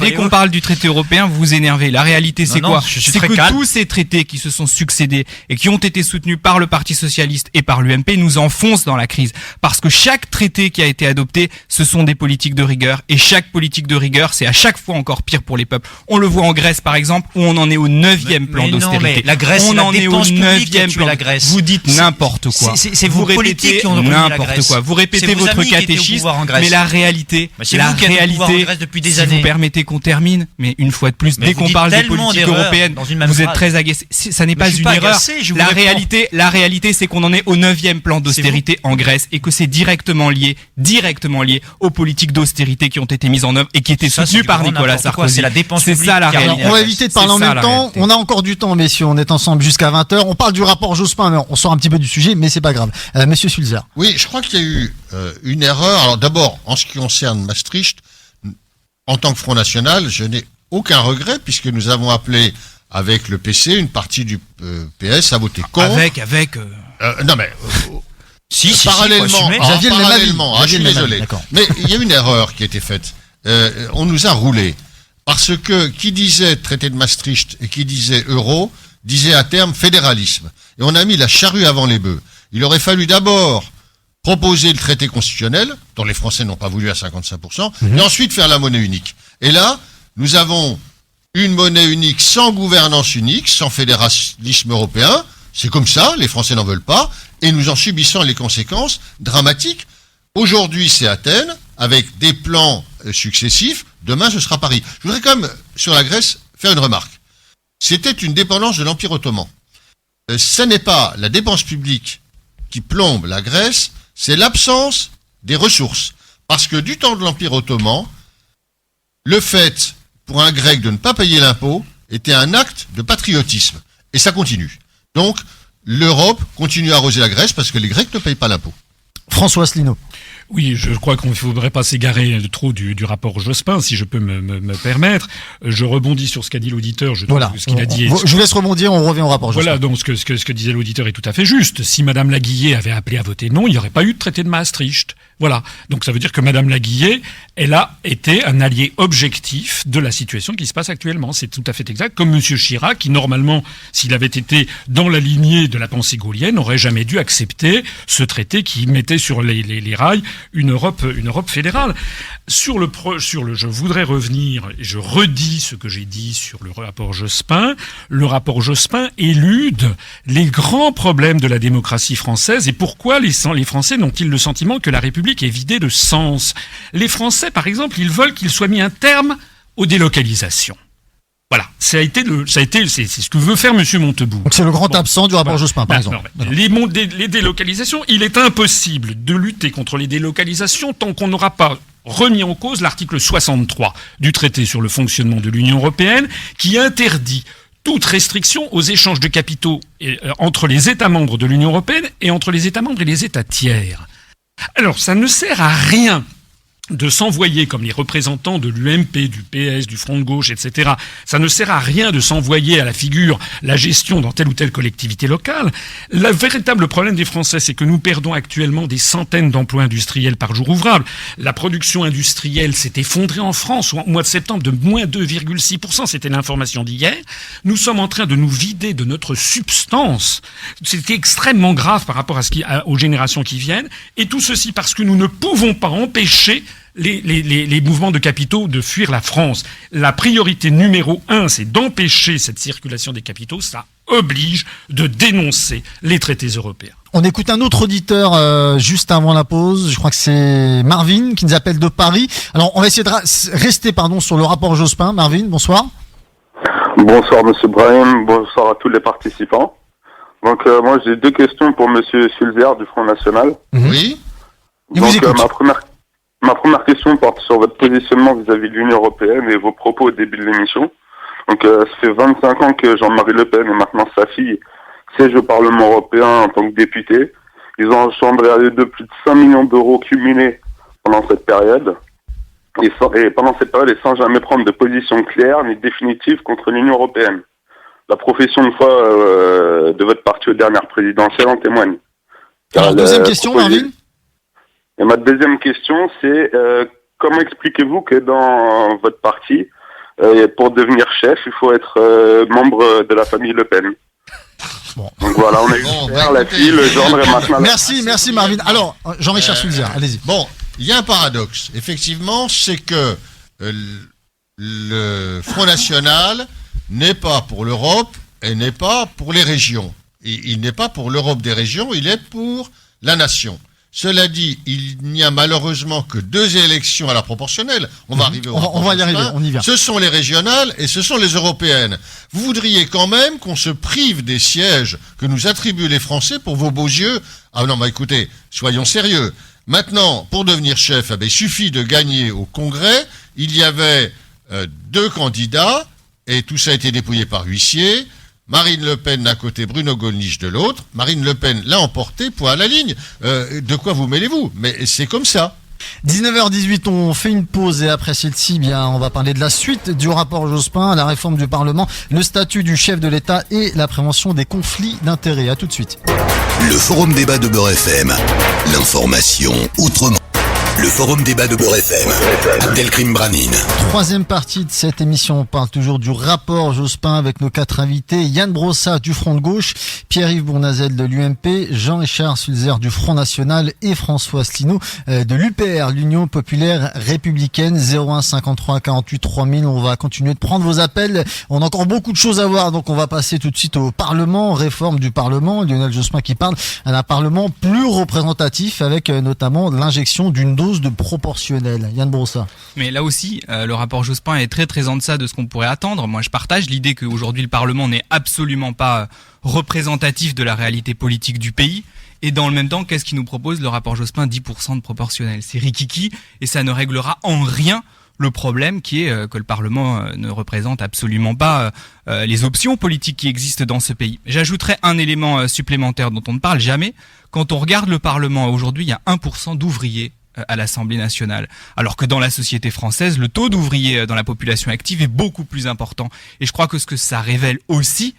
Dès qu'on parle du traité européen, vous vous énervez. La réalité, c'est quoi? C'est que tous ces traités qui se sont succédés et qui ont été soutenus par le Parti socialiste et par l'UMP nous enfoncent dans la crise. Parce que chaque traité qui a été adopté, ce sont des politiques de rigueur. Et chaque politique de rigueur, c'est à chaque fois encore pire pour les peuples. On le voit en Grèce, par exemple, où on en est au 9e plan d'austérité. La Grèce, on en est au 9e plan. La Grèce. Vous dites n'importe quoi. C'est vos politiques qui ont ruiné n'importe quoi. Vous répétez votre catéchisme, mais la réalité, c'est vous qui êtes au pouvoir en Grèce depuis des années. Si vous permettez qu'on termine, mais une fois de plus, dès qu'on parle de politique européenne, vous êtes très agacé. Ça n'est pas une erreur. La réalité, c'est qu'on en est au 9e plan d'austérité en Grèce et que c'est directement lié aux politiques d'austérité qui ont été mises en œuvre et qui étaient soutenues par Nicolas Sarkozy. C'est la dépense publique. C'est ça la réalité. On va éviter de parler en même temps. On a encore du temps, messieurs. On est ensemble jusqu'à 20h. On parle du rapport Jospin, mais on sort un petit peu du sujet, mais c'est pas grave. Monsieur Sulzer. Oui, je crois qu'il y a eu une erreur. Alors d'abord, en ce qui concerne Maastricht, en tant que Front National, je n'ai aucun regret puisque nous avons appelé avec le PC une partie du PS à voter contre. Non mais parallèlement. Je suis désolé. Mais il y a une erreur qui a été faite. On nous a roulé parce que qui disait traité de Maastricht et qui disait euro disait à terme fédéralisme. Et on a mis la charrue avant les bœufs. Il aurait fallu d'abord proposer le traité constitutionnel, dont les Français n'ont pas voulu à 55%, et ensuite faire la monnaie unique. Et là, nous avons une monnaie unique sans gouvernance unique, sans fédéralisme européen. C'est comme ça, les Français n'en veulent pas, et nous en subissons les conséquences dramatiques. Aujourd'hui, c'est Athènes, avec des plans successifs. Demain, ce sera Paris. Je voudrais quand même, sur la Grèce, faire une remarque. C'était une dépendance de l'Empire ottoman. Ce n'est pas la dépense publique qui plombe la Grèce, c'est l'absence des ressources. Parce que du temps de l'Empire ottoman, le fait pour un Grec de ne pas payer l'impôt était un acte de patriotisme. Et ça continue. Donc, l'Europe continue à arroser la Grèce parce que les Grecs ne payent pas l'impôt. François Asselineau. Oui, je crois qu'on ne faudrait pas s'égarer trop du rapport Jospin, si je peux me permettre. Je rebondis sur ce qu'a dit l'auditeur. Je trouve ce qu'il a dit. Je vous laisse rebondir, on revient au rapport Jospin. Voilà, donc ce que disait l'auditeur est tout à fait juste. Si Madame Laguillet avait appelé à voter non, il n'y aurait pas eu de traité de Maastricht. Voilà. Donc ça veut dire que Madame Laguillet, elle a été un allié objectif de la situation qui se passe actuellement. C'est tout à fait exact. Comme Monsieur Chirac, qui normalement, s'il avait été dans la lignée de la pensée gaulienne, n'aurait jamais dû accepter ce traité qui mettait sur les rails une Europe fédérale. Je voudrais revenir, et je redis ce que j'ai dit sur le rapport Jospin. Le rapport Jospin élude les grands problèmes de la démocratie française et pourquoi les Français n'ont-ils le sentiment que la République est vidée de sens. Les Français, par exemple, ils veulent qu'il soit mis un terme aux délocalisations. Voilà, c'est ce que veut faire Monsieur Montebourg. Donc c'est le grand absent du rapport Jospin, par exemple. Les délocalisations, il est impossible de lutter contre les délocalisations tant qu'on n'aura pas remis en cause l'article 63 du traité sur le fonctionnement de l'Union européenne qui interdit toute restriction aux échanges de capitaux entre les États membres de l'Union européenne et entre les États membres et les États tiers. Alors, ça ne sert à rien de s'envoyer comme les représentants de l'UMP, du PS, du Front de gauche, etc. Ça ne sert à rien de s'envoyer à la figure la gestion dans telle ou telle collectivité locale. Le véritable problème des Français, c'est que nous perdons actuellement des centaines d'emplois industriels par jour ouvrable. La production industrielle s'est effondrée en France au mois de septembre de moins 2,6%. C'était l'information d'hier. Nous sommes en train de nous vider de notre substance. C'était extrêmement grave par rapport aux générations qui viennent. Et tout ceci parce que nous ne pouvons pas empêcher les mouvements de capitaux de fuir la France. La priorité numéro 1, c'est d'empêcher cette circulation des capitaux. Ça oblige de dénoncer les traités européens. On écoute un autre auditeur juste avant la pause. Je crois que c'est Marvin qui nous appelle de Paris. Alors, on va essayer de rester sur le rapport Jospin. Marvin, bonsoir. Bonsoir, Monsieur Brahim. Bonsoir à tous les participants. Donc, moi, j'ai deux questions pour Monsieur Sulzer du Front National. Oui. Donc, ma première question porte sur votre positionnement vis-à-vis de l'Union européenne et vos propos au début de l'émission. Donc, ça fait 25 ans que Jean-Marie Le Pen et maintenant sa fille siègent au Parlement européen en tant que députés. Ils ont engendré à eux deux plus de 5 millions d'euros cumulés pendant cette période. Et pendant cette période, et sans jamais prendre de position claire ni définitive contre l'Union européenne. La profession de foi de votre parti aux dernières présidentielles en témoigne. Alors, deuxième question, Marvin. Et ma deuxième question, c'est comment expliquez-vous que dans votre parti, pour devenir chef, il faut être membre de la famille Le Pen? Bon. Donc voilà, on a eu la fille, le gendre et maintenant... Merci Marvin. Alors, Jean-Richard Sulzer, allez-y. Bon, il y a un paradoxe. Effectivement, c'est que le Front National n'est pas pour l'Europe et n'est pas pour les régions. Il n'est pas pour l'Europe des régions, il est pour la nation. Cela dit, il n'y a malheureusement que 2 élections à la proportionnelle. On va arriver on va y arriver, on y vient. Ce sont les régionales et ce sont les européennes. Vous voudriez quand même qu'on se prive des sièges que nous attribuent les Français pour vos beaux yeux? Ah non, écoutez, soyons sérieux. Maintenant, pour devenir chef, il suffit de gagner au Congrès. Il y avait 2 candidats et tout ça a été dépouillé par huissier. Marine Le Pen d'un côté, Bruno Gollnisch de l'autre. Marine Le Pen l'a emporté, point à la ligne. De quoi vous mêlez-vous? Mais c'est comme ça. 19h18, on fait une pause et après celle-ci, bien, on va parler de la suite du rapport Jospin, la réforme du Parlement, le statut du chef de l'État et la prévention des conflits d'intérêts. À tout de suite. Le forum débat de Beurre FM. L'information autrement. Le forum débat de Beurre FM. Abdelkrim Branine. Troisième partie de cette émission, on parle toujours du rapport Jospin avec nos 4 invités. Yann Brossat du Front de Gauche, Pierre-Yves Bournazel de l'UMP, Jean-Richard Sulzer du Front National et François Asselineau de l'UPR, l'Union Populaire Républicaine. 01 53 48 3000. On va continuer de prendre vos appels. On a encore beaucoup de choses à voir, donc on va passer tout de suite au Parlement, réforme du Parlement. Lionel Jospin qui parle d'un Parlement plus représentatif avec notamment l'injection d'une dose de proportionnel. Yann Brossat. Mais là aussi, le rapport Jospin est très très en deçà de ce qu'on pourrait attendre. Moi, je partage l'idée qu'aujourd'hui le Parlement n'est absolument pas représentatif de la réalité politique du pays. Et dans le même temps, qu'est-ce qu'il nous propose le rapport Jospin? 10% de proportionnel. C'est rikiki et ça ne réglera en rien le problème qui est que le Parlement ne représente absolument pas les options politiques qui existent dans ce pays. J'ajouterai un élément supplémentaire dont on ne parle jamais. Quand on regarde le Parlement aujourd'hui, il y a 1% d'ouvriers à l'Assemblée nationale. Alors que dans la société française, le taux d'ouvriers dans la population active est beaucoup plus important. Et je crois que ce que ça révèle aussi,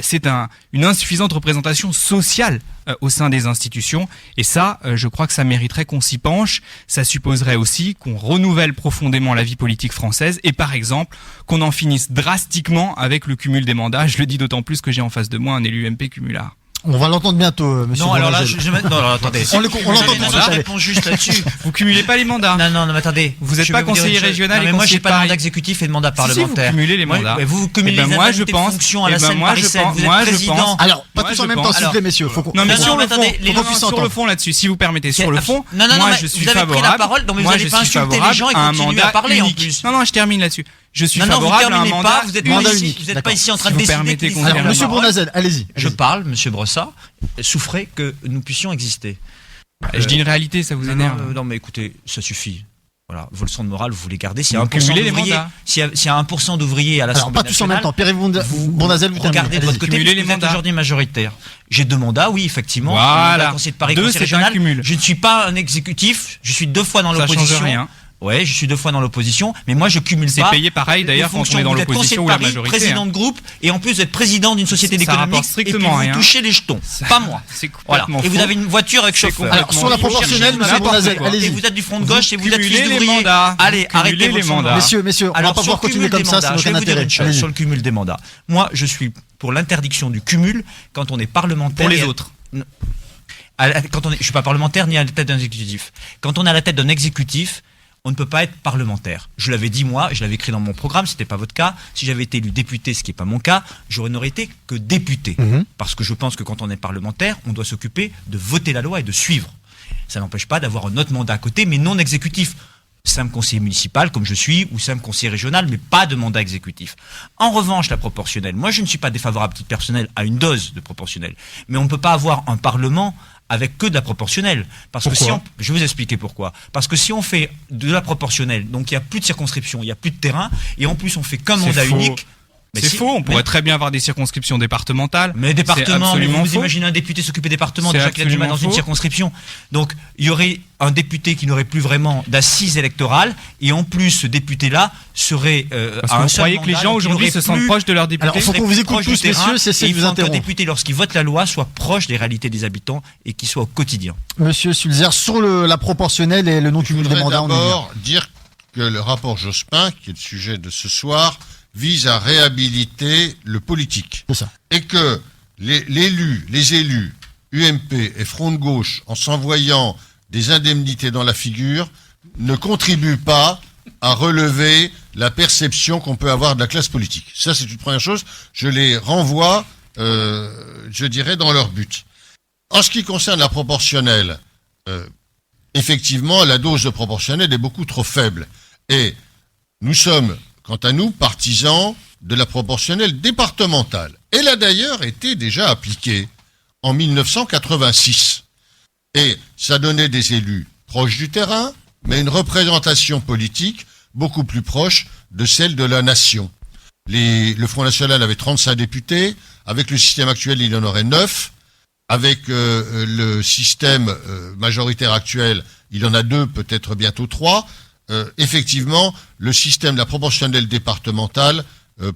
c'est une insuffisante représentation sociale au sein des institutions. Et ça, je crois que ça mériterait qu'on s'y penche. Ça supposerait aussi qu'on renouvelle profondément la vie politique française et par exemple, qu'on en finisse drastiquement avec le cumul des mandats. Je le dis d'autant plus que j'ai en face de moi un élu MP cumulard. On va l'entendre bientôt, monsieur. Non, alors là, non, alors, attendez. On l'entend tout de suite. Je réponds juste là-dessus. Vous cumulez pas les mandats. Non, mais attendez. Vous n'êtes pas conseiller régional et moi, j'ai pas de Paris. mandat exécutif et de mandat parlementaire. Si, vous cumulez les mandats. Vous cumulez les fonctions à la scène parisienne. Vous êtes président. Alors, pas tous en même temps, s'il vous plaît, messieurs. Non, mais sur le fond là-dessus, si vous permettez, sur le fond, moi, je suis favorable. Moi, je suis favorable à un mandat unique. Non, je termine là-dessus. Je suis favorable à un mandat unique. Vous n'êtes pas ici en train de décider. Alors, monsieur Bournazel, allez-y. Je parle, monsieur Brossat, souffrez que nous puissions exister. Je dis une réalité, ça vous énerve. Non, mais écoutez, ça suffit. Voilà, vos leçons de morale, vous voulez garder. S'il y a 1% d'ouvriers à l'Assemblée nationale... Alors, pas tous en même temps. Pierre-Yves Bournazel, vous regardez de votre côté, vous êtes aujourd'hui majoritaire. J'ai 2 mandats, oui, effectivement. Voilà. Conseiller de Paris, conseiller régional. Je ne suis pas un exécutif, je suis 2 fois dans l'opposition. Ça change rien. Ouais, je suis 2 fois dans l'opposition, mais moi je cumule pas. C'est payé pareil d'ailleurs quand on est dans l'opposition ou la majorité. Président de groupe et en plus vous êtes président d'une société d'économie et puis vous touchez les jetons, pas moi. Voilà. Et vous avez une voiture avec chauffeur. Alors sur la proportionnelle, monsieur Bournazel, allez-y. Et vous êtes du Front de Gauche et vous êtes fils d'ouvrier. Allez, arrêtez les mandats. Messieurs, on va pas pouvoir continuer comme ça, c'est aucun intérêt. Sur le cumul des mandats. Moi, je suis pour l'interdiction du cumul quand on est parlementaire. Pour les autres. Je suis pas parlementaire ni à la tête d'un exécutif. Quand on est à la tête d'un exécutif, on ne peut pas être parlementaire. Je l'avais dit moi, je l'avais écrit dans mon programme, c'était pas votre cas. Si j'avais été élu député, ce qui n'est pas mon cas, je n'aurais été que député. Parce que je pense que quand on est parlementaire, on doit s'occuper de voter la loi et de suivre. Ça n'empêche pas d'avoir un autre mandat à côté, mais non exécutif. Simple conseiller municipal, comme je suis, ou simple conseiller régional, mais pas de mandat exécutif. En revanche, la proportionnelle. Moi, je ne suis pas défavorable à titre personnel à une dose de proportionnelle. Mais on ne peut pas avoir un parlement avec que de la proportionnelle. Parce que je vais vous expliquer pourquoi. Parce que si on fait de la proportionnelle, donc il n'y a plus de circonscription, il n'y a plus de terrain, et en plus on fait qu'un mandat unique. C'est faux, on pourrait très bien avoir des circonscriptions départementales. Mais département, vous imaginez un député s'occuper des départements, déjà qu'il a du mal dans une circonscription. Donc, il y aurait un député qui n'aurait plus vraiment d'assises électorales, et en plus, ce député-là serait à un seul mandat. Vous croyez que les gens aujourd'hui se sentent proches de leurs députés? Alors, il faut qu'on vous écoute tous, messieurs, c'est de vous interrompre. Un député, lorsqu'il vote la loi, soit proche des réalités des habitants et qu'il soit au quotidien. Monsieur Sulzer, sur la proportionnelle et le non-cumul des mandats, on d'abord dire que le rapport Jospin, qui est le sujet de ce soir, vise à réhabiliter le politique. C'est ça. Et que les élus, UMP et Front de Gauche, en s'envoyant des indemnités dans la figure, ne contribuent pas à relever la perception qu'on peut avoir de la classe politique. Ça, c'est une première chose. Je les renvoie, je dirais, dans leur but. En ce qui concerne la proportionnelle, effectivement, la dose de proportionnelle est beaucoup trop faible. Et nous sommes, quant à nous, partisans de la proportionnelle départementale. Elle a d'ailleurs été déjà appliquée en 1986. Et ça donnait des élus proches du terrain, mais une représentation politique beaucoup plus proche de celle de la nation. Le Front National avait 35 députés, avec le système actuel il y en aurait 9, avec le système majoritaire actuel il y en a 2, peut-être bientôt 3. Effectivement, le système de la proportionnelle départementale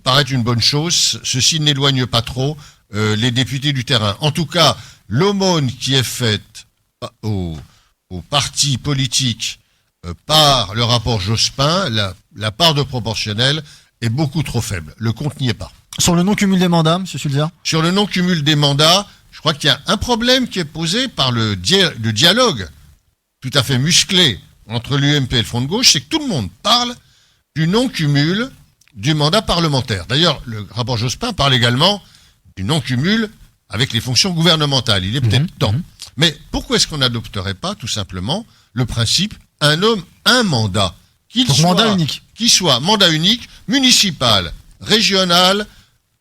paraît une bonne chose, ceci n'éloigne pas trop les députés du terrain. En tout cas, l'aumône qui est faite aux partis politiques par le rapport Jospin, la part de proportionnelle est beaucoup trop faible. Le compte n'y est pas. Sur le non-cumul des mandats, M. Sulzer ? Sur le non-cumul des mandats, je crois qu'il y a un problème qui est posé par le dialogue tout à fait musclé entre l'UMP et le Front de gauche, c'est que tout le monde parle du non-cumul du mandat parlementaire. D'ailleurs, le rapport Jospin parle également du non-cumul avec les fonctions gouvernementales. Il est peut-être temps. Mais pourquoi est-ce qu'on n'adopterait pas, tout simplement, le principe un homme, un mandat, mandat unique. Qui soit mandat unique, municipal, régional,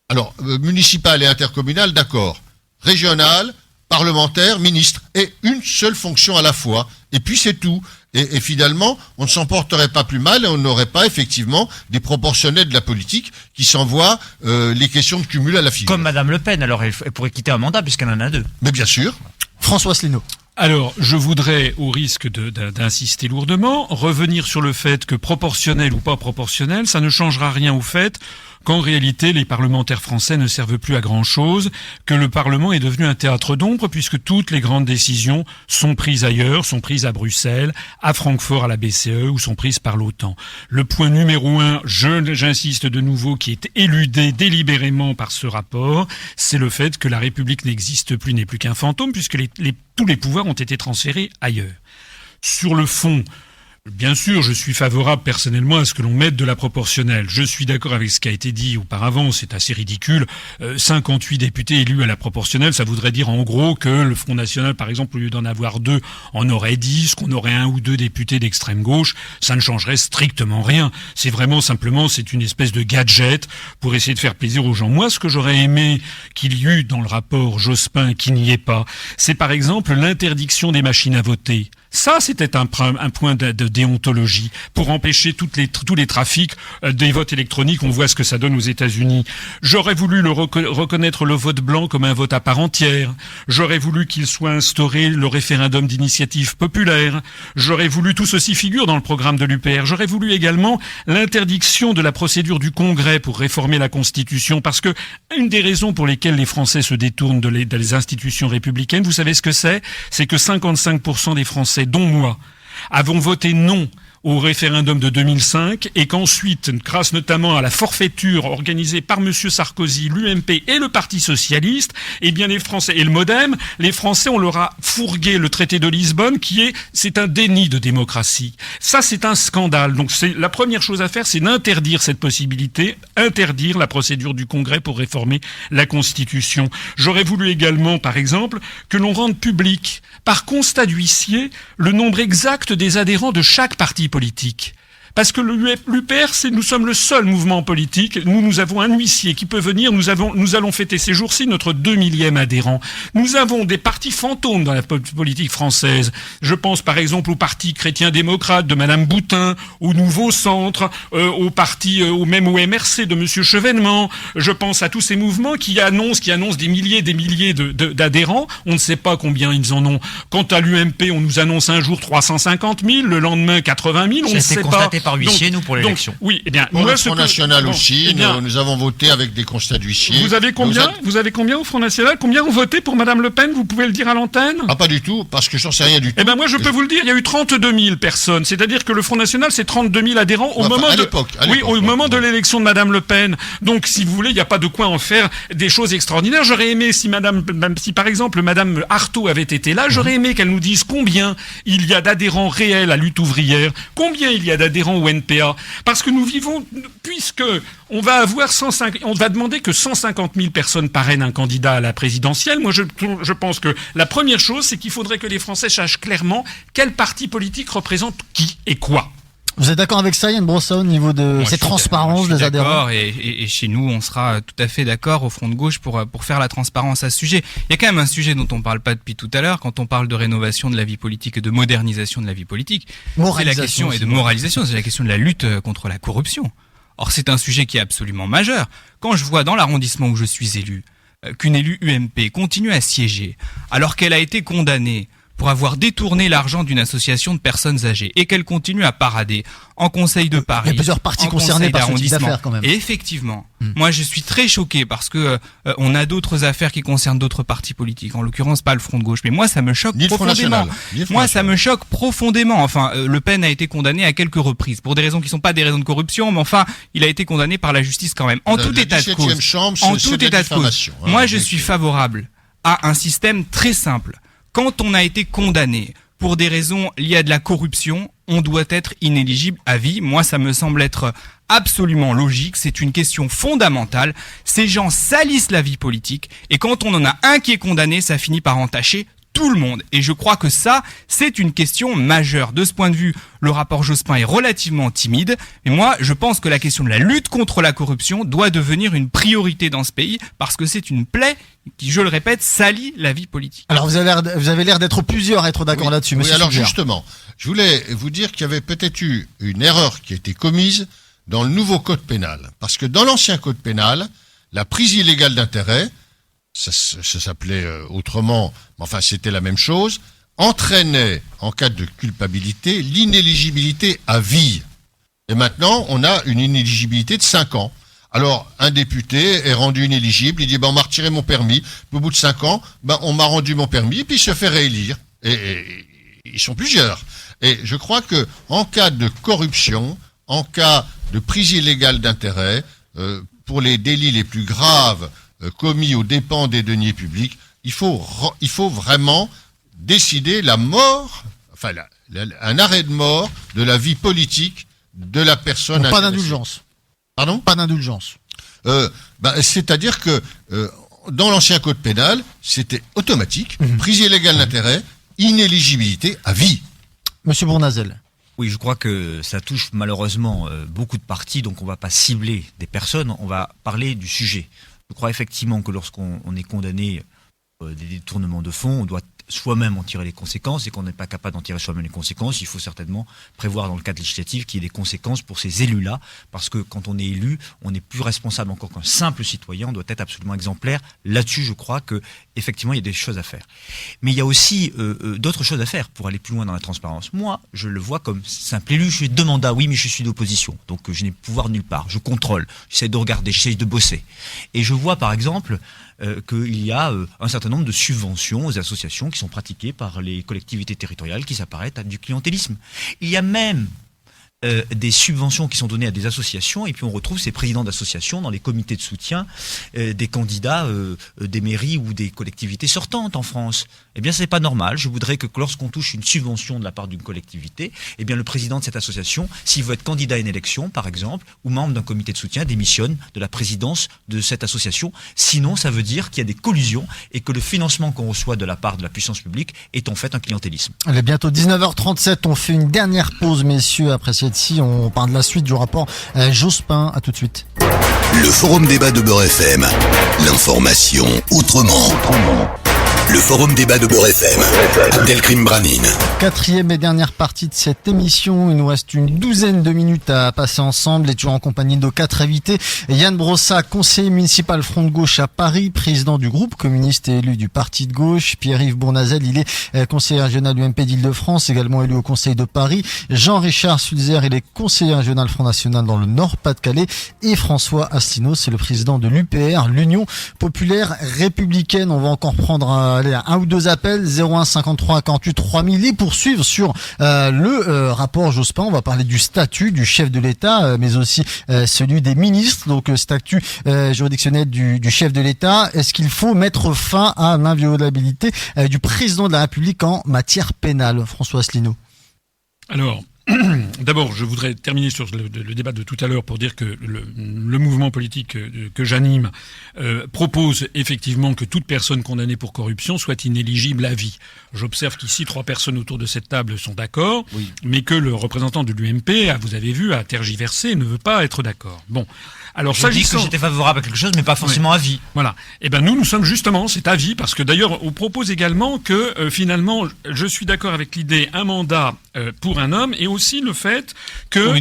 alors municipal et intercommunal, d'accord, régional, parlementaire, ministre, et une seule fonction à la fois. Et puis c'est tout. Et finalement, on ne s'en porterait pas plus mal et on n'aurait pas effectivement des proportionnels de la politique qui s'envoient les questions de cumul à la figure. Comme Madame Le Pen, alors elle pourrait quitter un mandat puisqu'elle en a 2. Mais bien sûr. François Asselineau. Alors, je voudrais, au risque d'insister lourdement, revenir sur le fait que proportionnel ou pas proportionnel, ça ne changera rien au fait qu'en réalité, les parlementaires français ne servent plus à grand-chose, que le Parlement est devenu un théâtre d'ombre, puisque toutes les grandes décisions sont prises ailleurs, sont prises à Bruxelles, à Francfort, à la BCE, ou sont prises par l'OTAN. Le point numéro 1, j'insiste de nouveau, qui est éludé délibérément par ce rapport, c'est le fait que la République n'existe plus, n'est plus qu'un fantôme, puisque tous les pouvoirs ont été transférés ailleurs. Sur le fond, bien sûr, je suis favorable personnellement à ce que l'on mette de la proportionnelle. Je suis d'accord avec ce qui a été dit auparavant, c'est assez ridicule. 58 députés élus à la proportionnelle, ça voudrait dire en gros que le Front National, par exemple, au lieu d'en avoir 2, en aurait 10, qu'on aurait 1 ou 2 députés d'extrême gauche. Ça ne changerait strictement rien. C'est vraiment simplement, c'est une espèce de gadget pour essayer de faire plaisir aux gens. Moi, ce que j'aurais aimé qu'il y eût dans le rapport Jospin, qui n'y est pas, c'est par exemple l'interdiction des machines à voter. Ça, c'était un point de déontologie pour empêcher tous les trafics des votes électroniques. On voit ce que ça donne aux États-Unis. J'aurais voulu reconnaître le vote blanc comme un vote à part entière. J'aurais voulu qu'il soit instauré le référendum d'initiative populaire. J'aurais voulu, tout ceci figure dans le programme de l'UPR. J'aurais voulu également l'interdiction de la procédure du Congrès pour réformer la Constitution, parce que une des raisons pour lesquelles les Français se détournent des institutions républicaines, vous savez ce que c'est ? C'est que 55% des Français, dont moi, avons voté non au référendum de 2005 et qu'ensuite, grâce notamment à la forfaiture organisée par Monsieur Sarkozy, l'UMP et le Parti Socialiste, eh bien les Français et le MoDem, les Français, on leur a fourgué le traité de Lisbonne c'est un déni de démocratie. Ça, c'est un scandale. Donc la première chose à faire, c'est d'interdire cette possibilité, interdire la procédure du Congrès pour réformer la Constitution. J'aurais voulu également, par exemple, que l'on rende public, par constat d'huissier, le nombre exact des adhérents de chaque parti politique. Parce que l'UPR, nous sommes le seul mouvement politique. Nous avons un huissier qui peut venir. Nous allons fêter ces jours-ci notre 2000e adhérent. Nous avons des partis fantômes dans la politique française. Je pense par exemple au Parti chrétien-démocrate de Madame Boutin, au Nouveau Centre, au MRC de Monsieur Chevènement. Je pense à tous ces mouvements qui annoncent des milliers d'adhérents. On ne sait pas combien ils en ont. Quant à l'UMP, on nous annonce un jour 350 000, le lendemain 80 000. On ne sait pas. Par huissier, nous, pour l'élection. Oui, eh bien, pour le Front National aussi, nous avons voté avec des constats d'huissier. Vous avez combien au Front National? Combien ont voté pour Madame Le Pen? Vous pouvez le dire à l'antenne? Ah, pas du tout, parce que j'en sais rien du tout. Eh ben, moi, je peux vous le dire, il y a eu 32 000 personnes. C'est-à-dire que le Front National, c'est 32 000 adhérents au moment de l'élection de Madame Le Pen. Donc, si vous voulez, il n'y a pas de quoi en faire des choses extraordinaires. J'aurais aimé, si par exemple, Madame Arthaud avait été là, j'aurais aimé qu'elle nous dise combien il y a d'adhérents réels à Lutte ouvrière, combien il y a d'adhérents adhérents au NPA. Parce que nous vivons, puisque on va demander que 150 000 personnes parrainent un candidat à la présidentielle. Moi, je pense que la première chose, c'est qu'il faudrait que les Français sachent clairement quel parti politique représente qui et quoi. Vous êtes d'accord avec ça, Yann Brossa, au niveau de cette transparence des adhérents? Et chez nous, on sera tout à fait d'accord au Front de Gauche pour faire la transparence à ce sujet. Il y a quand même un sujet dont on parle pas depuis tout à l'heure, quand on parle de rénovation de la vie politique et de modernisation de la vie politique. C'est la question, et de moralisation, c'est la question de la lutte contre la corruption. Or, c'est un sujet qui est absolument majeur. Quand je vois dans l'arrondissement où je suis élu, qu'une élue UMP continue à siéger, alors qu'elle a été condamnée pour avoir détourné l'argent d'une association de personnes âgées et qu'elle continue à parader en Conseil de Paris. Il y a plusieurs partis concernés par ce type d'affaires quand même. Et effectivement, moi je suis très choqué parce que on a d'autres affaires qui concernent d'autres partis politiques, en l'occurrence pas le Front de Gauche, mais moi ça me choque profondément. Moi ça me choque profondément. Enfin, Le Pen a été condamné à quelques reprises pour des raisons qui sont pas des raisons de corruption, mais enfin, il a été condamné par la justice quand même. En tout état de cause. Moi je suis favorable à un système très simple. Quand on a été condamné pour des raisons liées à de la corruption, on doit être inéligible à vie. Moi, ça me semble être absolument logique. C'est une question fondamentale. Ces gens salissent la vie politique. Et quand on en a un qui est condamné, ça finit par entacher tout le monde. Et je crois que ça, c'est une question majeure. De ce point de vue, le rapport Jospin est relativement timide. Mais moi, je pense que la question de la lutte contre la corruption doit devenir une priorité dans ce pays parce que c'est une plaie qui, je le répète, salit la vie politique. Alors, vous avez l'air d'être plusieurs à être d'accord là-dessus, monsieur. Oui, alors justement, je voulais vous dire qu'il y avait peut-être eu une erreur qui a été commise dans le nouveau code pénal. Parce que dans l'ancien code pénal, la prise illégale d'intérêt, ça s'appelait autrement, mais enfin c'était la même chose, entraînait en cas de culpabilité l'inéligibilité à vie. Et maintenant, on a une inéligibilité de 5 ans. Alors, un député est rendu inéligible, il dit, on m'a retiré mon permis, au bout de 5 ans, on m'a rendu mon permis, et puis il se fait réélire. Et ils sont plusieurs. Et je crois que en cas de corruption, en cas de prise illégale d'intérêt, pour les délits les plus graves commis aux dépens des deniers publics, il faut vraiment décider la mort, un arrêt de mort de la vie politique de la personne. Pas d'indulgence. Pardon ? Pas d'indulgence. C'est-à-dire que dans l'ancien code pénal, c'était automatique, prise illégale d'intérêt, inéligibilité à vie. Monsieur Bournazel. Oui, je crois que ça touche malheureusement beaucoup de partis, donc on ne va pas cibler des personnes, on va parler du sujet. Je crois effectivement que lorsqu'on est condamné des détournements de fonds, on doit soi-même en tirer les conséquences, et qu'on n'est pas capable d'en tirer soi-même les conséquences, il faut certainement prévoir dans le cadre législatif qu'il y ait des conséquences pour ces élus-là, parce que quand on est élu, on n'est plus responsable encore qu'un simple citoyen, on doit être absolument exemplaire. Là-dessus, je crois que effectivement, il y a des choses à faire. Mais il y a aussi d'autres choses à faire pour aller plus loin dans la transparence. Moi, je le vois comme simple élu, je suis 2 mandats, oui, mais je suis d'opposition, donc je n'ai pouvoir nulle part, je contrôle, j'essaie de regarder, j'essaie de bosser. Et je vois par exemple qu'il y a un certain nombre de subventions aux associations qui sont pratiquées par les collectivités territoriales qui s'apparentent à du clientélisme. Il y a même des subventions qui sont données à des associations, et puis on retrouve ces présidents d'associations dans les comités de soutien des candidats des mairies ou des collectivités sortantes en France. Eh bien, c'est pas normal. Je voudrais que lorsqu'on touche une subvention de la part d'une collectivité, eh bien, le président de cette association, s'il veut être candidat à une élection, par exemple, ou membre d'un comité de soutien, démissionne de la présidence de cette association. Sinon, ça veut dire qu'il y a des collusions et que le financement qu'on reçoit de la part de la puissance publique est en fait un clientélisme. Il est bientôt 19h37. On fait une dernière pause, messieurs, après cette on parle de la suite du rapport Jospin. À tout de suite. Le forum débat de Beurre FM. L'information autrement. Le forum débat de Beurre FM. Abdelkrim Branine. 4e et dernière partie de cette émission. Il nous reste une douzaine de minutes à passer ensemble, et toujours en compagnie de nos 4 invités. Yann Brossa, conseiller municipal Front de Gauche à Paris, président du groupe communiste et élu du Parti de Gauche. Pierre-Yves Bournazel, il est conseiller régional UMP d'Île-de-France, également élu au Conseil de Paris. Jean-Richard Sulzer, il est conseiller régional Front National dans le Nord-Pas-de-Calais. Et François Asselineau, c'est le président de l'UPR, l'Union Populaire Républicaine. On va encore prendre un ou 2 appels, 01 53 48 3000, et poursuivre sur le rapport Jospin. On va parler du statut du chef de l'État, mais aussi celui des ministres, donc statut juridictionnel du chef de l'État. Est-ce qu'il faut mettre fin à l'inviolabilité du président de la République en matière pénale? François Asselineau. Alors, D'abord, je voudrais terminer sur le débat de tout à l'heure pour dire que le mouvement politique que j'anime propose effectivement que toute personne condamnée pour corruption soit inéligible à vie. J'observe qu'ici 3 personnes autour de cette table sont d'accord, mais que le représentant de l'UMP, vous avez vu, a tergiversé et ne veut pas être d'accord. Bon. Alors, je dis que j'étais favorable à quelque chose, mais pas forcément à vie. Voilà. Eh ben, nous sommes justement, c'est à vie, parce que d'ailleurs, on propose également que, finalement, je suis d'accord avec l'idée, un mandat pour un homme, et aussi le fait que...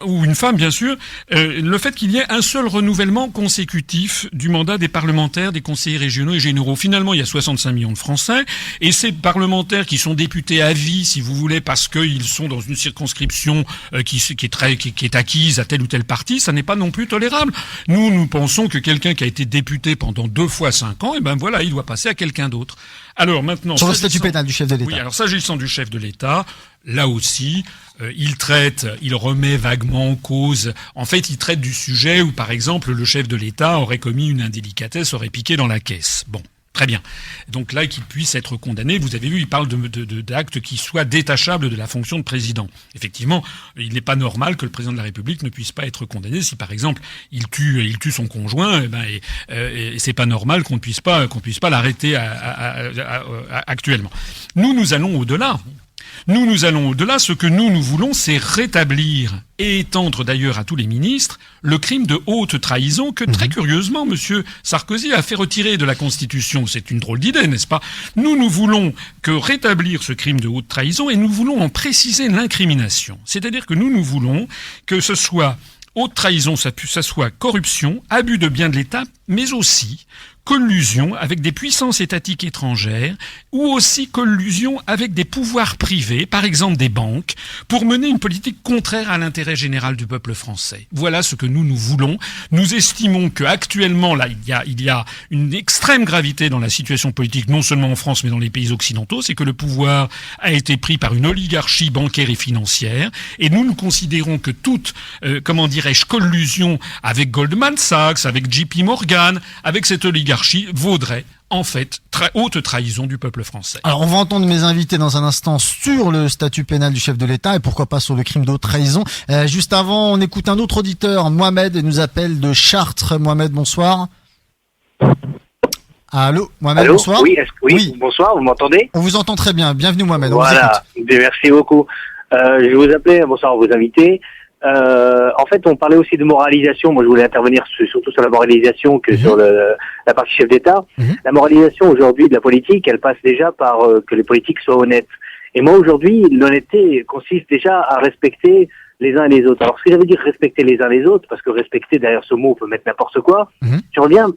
Ou une femme, bien sûr. Le fait qu'il y ait un seul renouvellement consécutif du mandat des parlementaires, des conseillers régionaux et généraux. Finalement, il y a 65 millions de Français, et ces parlementaires qui sont députés à vie, si vous voulez, parce qu'ils sont dans une circonscription qui est acquise à tel ou tel parti, ça n'est pas non plus tolérable. Nous pensons que quelqu'un qui a été député pendant 2 fois 5 ans, il doit passer à quelqu'un d'autre. Alors maintenant... Sur le statut pénal du chef de l'État. Oui, alors s'agissant du chef de l'État, là aussi, il remet vaguement en cause... En fait, il traite du sujet où, par exemple, le chef de l'État aurait commis une indélicatesse, aurait piqué dans la caisse. Bon. Très bien. Donc là, qu'il puisse être condamné, vous avez vu, il parle d'actes qui soient détachables de la fonction de président. Effectivement, il n'est pas normal que le président de la République ne puisse pas être condamné si, par exemple, il tue son conjoint. Et c'est pas normal qu'on ne puisse pas l'arrêter actuellement. Nous allons au-delà. Nous allons au-delà. Ce que nous voulons, c'est rétablir et étendre d'ailleurs à tous les ministres le crime de haute trahison que, très curieusement, M. Sarkozy a fait retirer de la Constitution. C'est une drôle d'idée, n'est-ce pas? Nous voulons rétablir ce crime de haute trahison et nous voulons en préciser l'incrimination. C'est-à-dire que nous voulons que ce soit haute trahison, ça soit corruption, abus de biens de l'État, mais aussi collusion avec des puissances étatiques étrangères ou aussi collusion avec des pouvoirs privés, par exemple des banques, pour mener une politique contraire à l'intérêt général du peuple français. Voilà ce que nous voulons. Nous estimons qu'actuellement, là, il y a une extrême gravité dans la situation politique, non seulement en France, mais dans les pays occidentaux, c'est que le pouvoir a été pris par une oligarchie bancaire et financière, et nous considérons que toute, collusion avec Goldman Sachs, avec JP Morgan, avec cette oligarchie, vaudrait en fait haute trahison du peuple français. Alors on va entendre mes invités dans un instant sur le statut pénal du chef de l'État et pourquoi pas sur le crime de haute trahison. Juste avant, on écoute un autre auditeur, Mohamed, il nous appelle de Chartres. Mohamed, bonsoir. Allô, Mohamed, allô, bonsoir. Oui, bonsoir, vous m'entendez? On vous entend très bien. Bienvenue Mohamed, voilà, on vous écoute. Merci beaucoup. Je vous appelais, bonsoir vos invités. En fait, on parlait aussi de moralisation. Moi, je voulais intervenir surtout sur la moralisation que sur la partie chef d'État. La moralisation aujourd'hui de la politique, elle passe déjà par que les politiques soient honnêtes. Et moi, aujourd'hui, l'honnêteté consiste déjà à respecter les uns et les autres. Alors, ce que ça veut dire respecter les uns les autres, parce que respecter, derrière ce mot, on peut mettre n'importe quoi. J'aimerais bien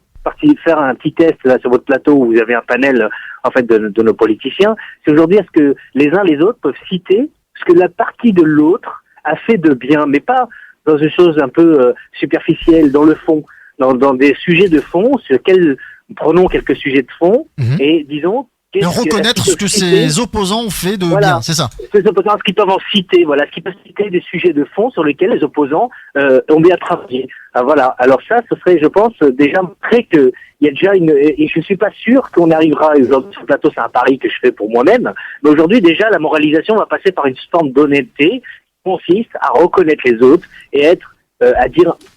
faire un petit test là sur votre plateau où vous avez un panel en fait de nos politiciens. C'est aujourd'hui, est-ce que les uns les autres peuvent citer ce que la partie de l'autre a fait de bien, mais pas dans une chose un peu superficielle, dans le fond, dans des sujets de fond, sur lesquels prenons quelques sujets de fond, et disons... Et reconnaître ce que ses opposants ont fait de bien, c'est ça. Les opposants, ce qu'ils peuvent en citer, voilà, ce qu'ils peuvent citer des sujets de fond sur lesquels les opposants ont bien travaillé. Ah, voilà. Alors ça, ce serait, je pense, déjà montrer que il y a déjà et je suis pas sûr qu'on arrivera, aujourd'hui sur le plateau, c'est un pari que je fais pour moi-même, mais aujourd'hui, déjà, la moralisation va passer par une forme d'honnêteté, consiste à reconnaître les autres et être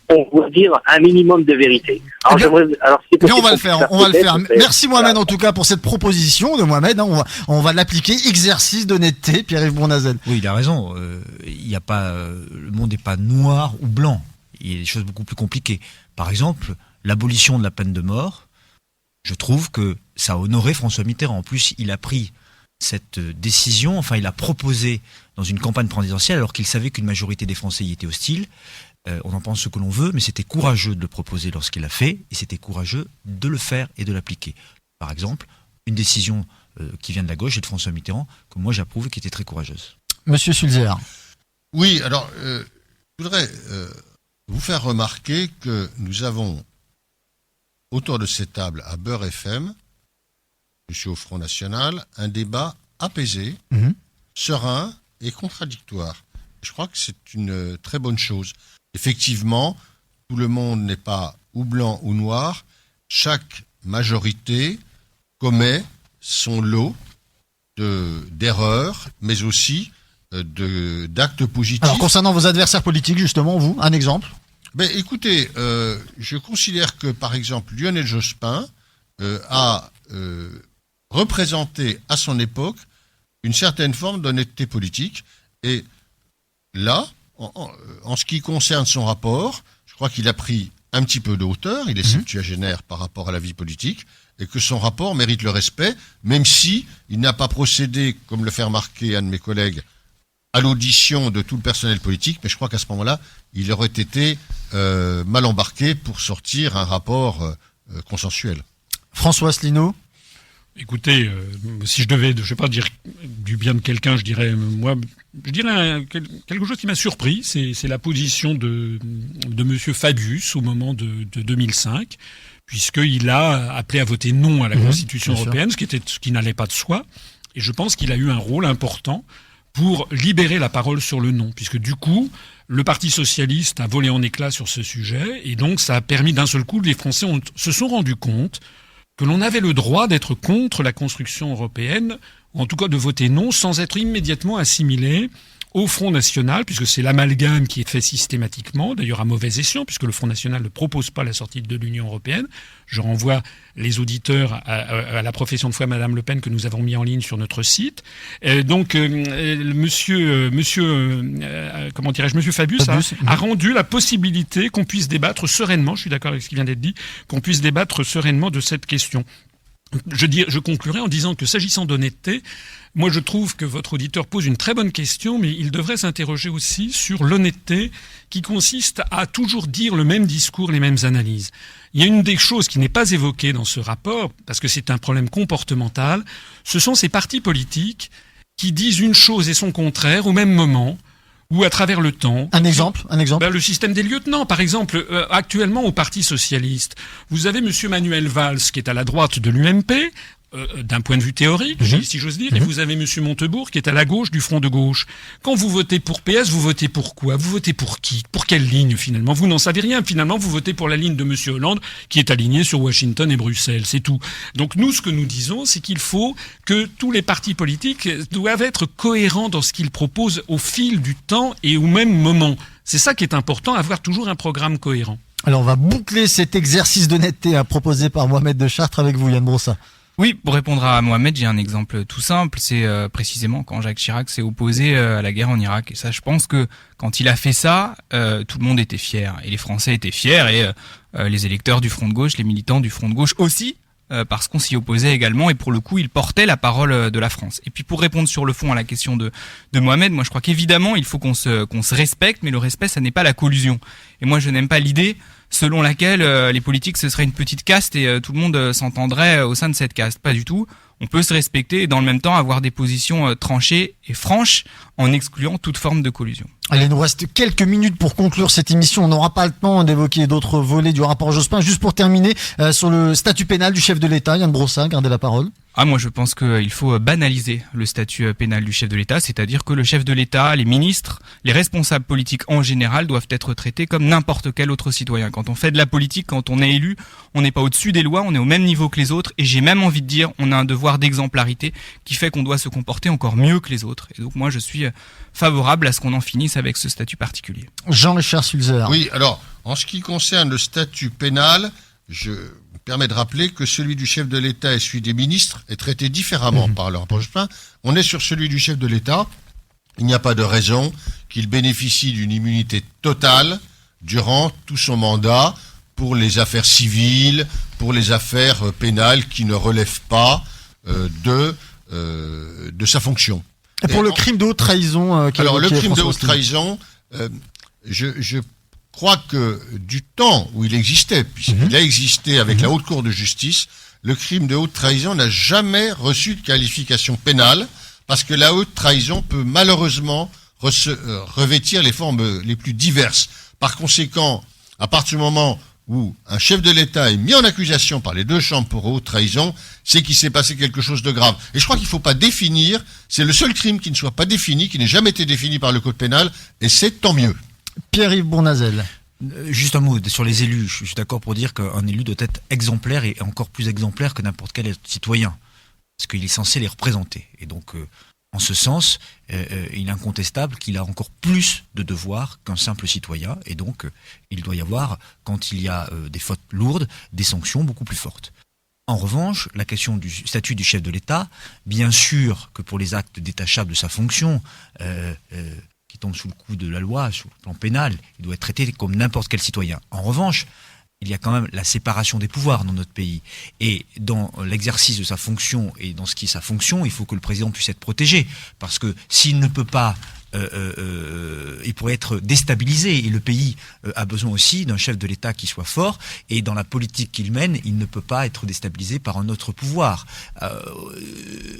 on va dire un minimum de vérité. Alors, on va le faire. Merci Mohamed en tout cas pour cette proposition de Mohamed. On va l'appliquer. Exercice d'honnêteté, Pierre-Yves Bournazel. Oui, il a raison. Il y a pas, le monde n'est pas noir ou blanc. Il y a des choses beaucoup plus compliquées. Par exemple, l'abolition de la peine de mort. Je trouve que ça a honoré François Mitterrand. En plus, il a pris cette décision. Enfin, il a proposé dans une campagne présidentielle alors qu'il savait qu'une majorité des Français y étaient hostiles. On en pense ce que l'on veut, mais c'était courageux de le proposer lorsqu'il l'a fait, et c'était courageux de le faire et de l'appliquer. Par exemple, une décision qui vient de la gauche et de François Mitterrand, que moi j'approuve et qui était très courageuse. Monsieur Sulzer. Oui, alors, je voudrais vous faire remarquer que nous avons, autour de cette table à Beurre FM, je suis au Front National, un débat apaisé, serein et contradictoire. Je crois que c'est une très bonne chose. Effectivement, tout le monde n'est pas ou blanc ou noir. Chaque majorité commet son lot d'erreurs, mais aussi d'actes positifs. Alors concernant vos adversaires politiques, justement, vous, un exemple? Ben, écoutez, je considère que, par exemple, Lionel Jospin a représenté à son époque une certaine forme d'honnêteté politique. Et là, en ce qui concerne son rapport, je crois qu'il a pris un petit peu de hauteur, il est septuagénaire par rapport à la vie politique, et que son rapport mérite le respect, même si il n'a pas procédé, comme le fait remarquer un de mes collègues, à l'audition de tout le personnel politique, mais je crois qu'à ce moment-là, il aurait été mal embarqué pour sortir un rapport consensuel. François Asselineau? Écoutez, si je devais, je sais pas dire du bien de quelqu'un, je dirais quelque chose qui m'a surpris, c'est la position de Monsieur Fabius au moment de 2005, puisqu'il a appelé à voter non à la Constitution européenne, ce qui n'allait pas de soi, et je pense qu'il a eu un rôle important pour libérer la parole sur le non, puisque du coup, le Parti socialiste a volé en éclats sur ce sujet, et donc ça a permis d'un seul coup, les Français se sont rendus compte que l'on avait le droit d'être contre la construction européenne, ou en tout cas de voter non, sans être immédiatement assimilé au Front National, puisque c'est l'amalgame qui est fait systématiquement, d'ailleurs à mauvais escient, puisque le Front National ne propose pas la sortie de l'Union européenne. Je renvoie les auditeurs à la profession de foi Madame Le Pen que nous avons mis en ligne sur notre site. Monsieur Fabius a rendu la possibilité qu'on puisse débattre sereinement, je suis d'accord avec ce qui vient d'être dit, qu'on puisse débattre sereinement de cette question. Je conclurai en disant que s'agissant d'honnêteté, moi je trouve que votre auditeur pose une très bonne question, mais il devrait s'interroger aussi sur l'honnêteté qui consiste à toujours dire le même discours, les mêmes analyses. Il y a une des choses qui n'est pas évoquée dans ce rapport, parce que c'est un problème comportemental, ce sont ces partis politiques qui disent une chose et son contraire au même moment, ou à travers le temps. Un exemple. Le système des lieutenants, par exemple, actuellement au Parti socialiste, vous avez Monsieur Manuel Valls qui est à la droite de l'UMP, d'un point de vue théorique, si j'ose dire, et vous avez Monsieur Montebourg qui est à la gauche du Front de gauche. Quand vous votez pour PS, vous votez pour quoi? Vous votez pour qui? Pour quelle ligne finalement? Vous n'en savez rien. Finalement, vous votez pour la ligne de Monsieur Hollande qui est alignée sur Washington et Bruxelles, c'est tout. Donc nous, ce que nous disons, c'est qu'il faut que tous les partis politiques doivent être cohérents dans ce qu'ils proposent au fil du temps et au même moment. C'est ça qui est important, avoir toujours un programme cohérent. Alors on va boucler cet exercice d'honnêteté proposé par Mohamed de Chartres avec vous, Yann Brossat. Oui, pour répondre à Mohamed, j'ai un exemple tout simple, c'est précisément quand Jacques Chirac s'est opposé à la guerre en Irak. Et ça, je pense que quand il a fait ça, tout le monde était fier. Et les Français étaient fiers, et les électeurs du Front de gauche, les militants du Front de gauche aussi, parce qu'on s'y opposait également, et pour le coup, il portait la parole de la France. Et puis pour répondre sur le fond à la question de Mohamed, moi je crois qu'évidemment, il faut qu'on se respecte, mais le respect, ça n'est pas la collusion. Et moi, je n'aime pas l'idée selon laquelle les politiques, ce serait une petite caste et tout le monde s'entendrait au sein de cette caste. Pas du tout. On peut se respecter et dans le même temps avoir des positions tranchées et franches en excluant toute forme de collusion. Allez, il nous reste quelques minutes pour conclure cette émission. On n'aura pas le temps d'évoquer d'autres volets du rapport Jospin. Juste pour terminer, sur le statut pénal du chef de l'État, Yann Brossat, gardez la parole. Moi je pense qu'il faut banaliser le statut pénal du chef de l'État, c'est-à-dire que le chef de l'État, les ministres, les responsables politiques en général doivent être traités comme n'importe quel autre citoyen. Quand on fait de la politique, quand on est élu, on n'est pas au-dessus des lois, on est au même niveau que les autres, et j'ai même envie de dire, on a un devoir d'exemplarité qui fait qu'on doit se comporter encore mieux que les autres. Et donc moi je suis favorable à ce qu'on en finisse avec ce statut particulier. Jean-Richard Sulzer. Oui, alors, en ce qui concerne le statut pénal, je me permets de rappeler que celui du chef de l'État et celui des ministres est traité différemment par le rapport Jospin. On est sur celui du chef de l'État. Il n'y a pas de raison qu'il bénéficie d'une immunité totale durant tout son mandat pour les affaires civiles, pour les affaires pénales qui ne relèvent pas de sa fonction. Et pour le crime de haute trahison... alors, le crime de haute trahison, je crois que du temps où il existait, puisqu'il a existé avec la Haute Cour de justice, le crime de haute trahison n'a jamais reçu de qualification pénale, parce que la haute trahison peut malheureusement revêtir les formes les plus diverses. Par conséquent, à partir du moment où un chef de l'État est mis en accusation par les deux chambres pour haute trahison, c'est qu'il s'est passé quelque chose de grave. Et je crois qu'il ne faut pas définir, c'est le seul crime qui ne soit pas défini, qui n'ait jamais été défini par le code pénal, et c'est tant mieux. Pierre-Yves Bournazel. Juste un mot sur les élus. Je suis d'accord pour dire qu'un élu doit être exemplaire et encore plus exemplaire que n'importe quel citoyen. Parce qu'il est censé les représenter. Et donc, En ce sens, il est incontestable qu'il a encore plus de devoirs qu'un simple citoyen, et donc il doit y avoir, quand il y a des fautes lourdes, des sanctions beaucoup plus fortes. En revanche, la question du statut du chef de l'État, bien sûr que pour les actes détachables de sa fonction, qui tombent sous le coup de la loi, sur le plan pénal, il doit être traité comme n'importe quel citoyen. En revanche, il y a quand même la séparation des pouvoirs dans notre pays. Et dans l'exercice de sa fonction et dans ce qui est sa fonction, il faut que le président puisse être protégé. Parce que s'il ne peut pas, il pourrait être déstabilisé. Et le pays a besoin aussi d'un chef de l'État qui soit fort. Et dans la politique qu'il mène, il ne peut pas être déstabilisé par un autre pouvoir.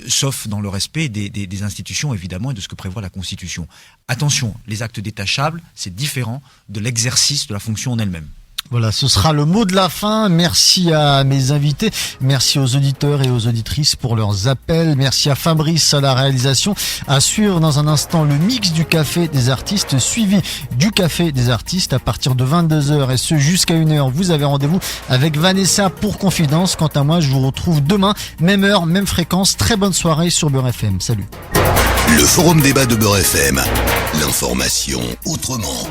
Sauf dans le respect des institutions, évidemment, et de ce que prévoit la Constitution. Attention, les actes détachables, c'est différent de l'exercice de la fonction en elle-même. Voilà, ce sera le mot de la fin. Merci à mes invités. Merci aux auditeurs et aux auditrices pour leurs appels. Merci à Fabrice à la réalisation. À suivre dans un instant le mix du Café des Artistes, suivi du Café des Artistes à partir de 22h et ce jusqu'à 1h. Vous avez rendez-vous avec Vanessa pour Confidence. Quant à moi, je vous retrouve demain, même heure, même fréquence. Très bonne soirée sur Beurre FM. Salut. Le forum débat de Beurre FM. L'information autrement.